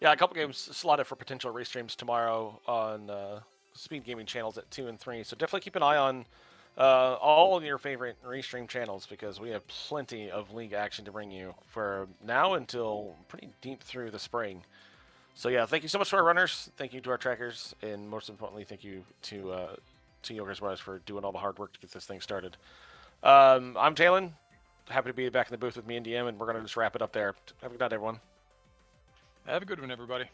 Yeah, a couple games slotted for potential restreams tomorrow on Speed Gaming channels at 2 and 3. So definitely keep an eye on all of your favorite restream channels, because we have plenty of League action to bring you for now until pretty deep through the spring. So yeah, thank you so much to our runners, thank you to our trackers, and most importantly, thank you to Yoger's Wise for doing all the hard work to get this thing started. I'm Talon, happy to be back in the booth with me and DM, and we're going to just wrap it up there. Have a good night, everyone. Have a good one, everybody.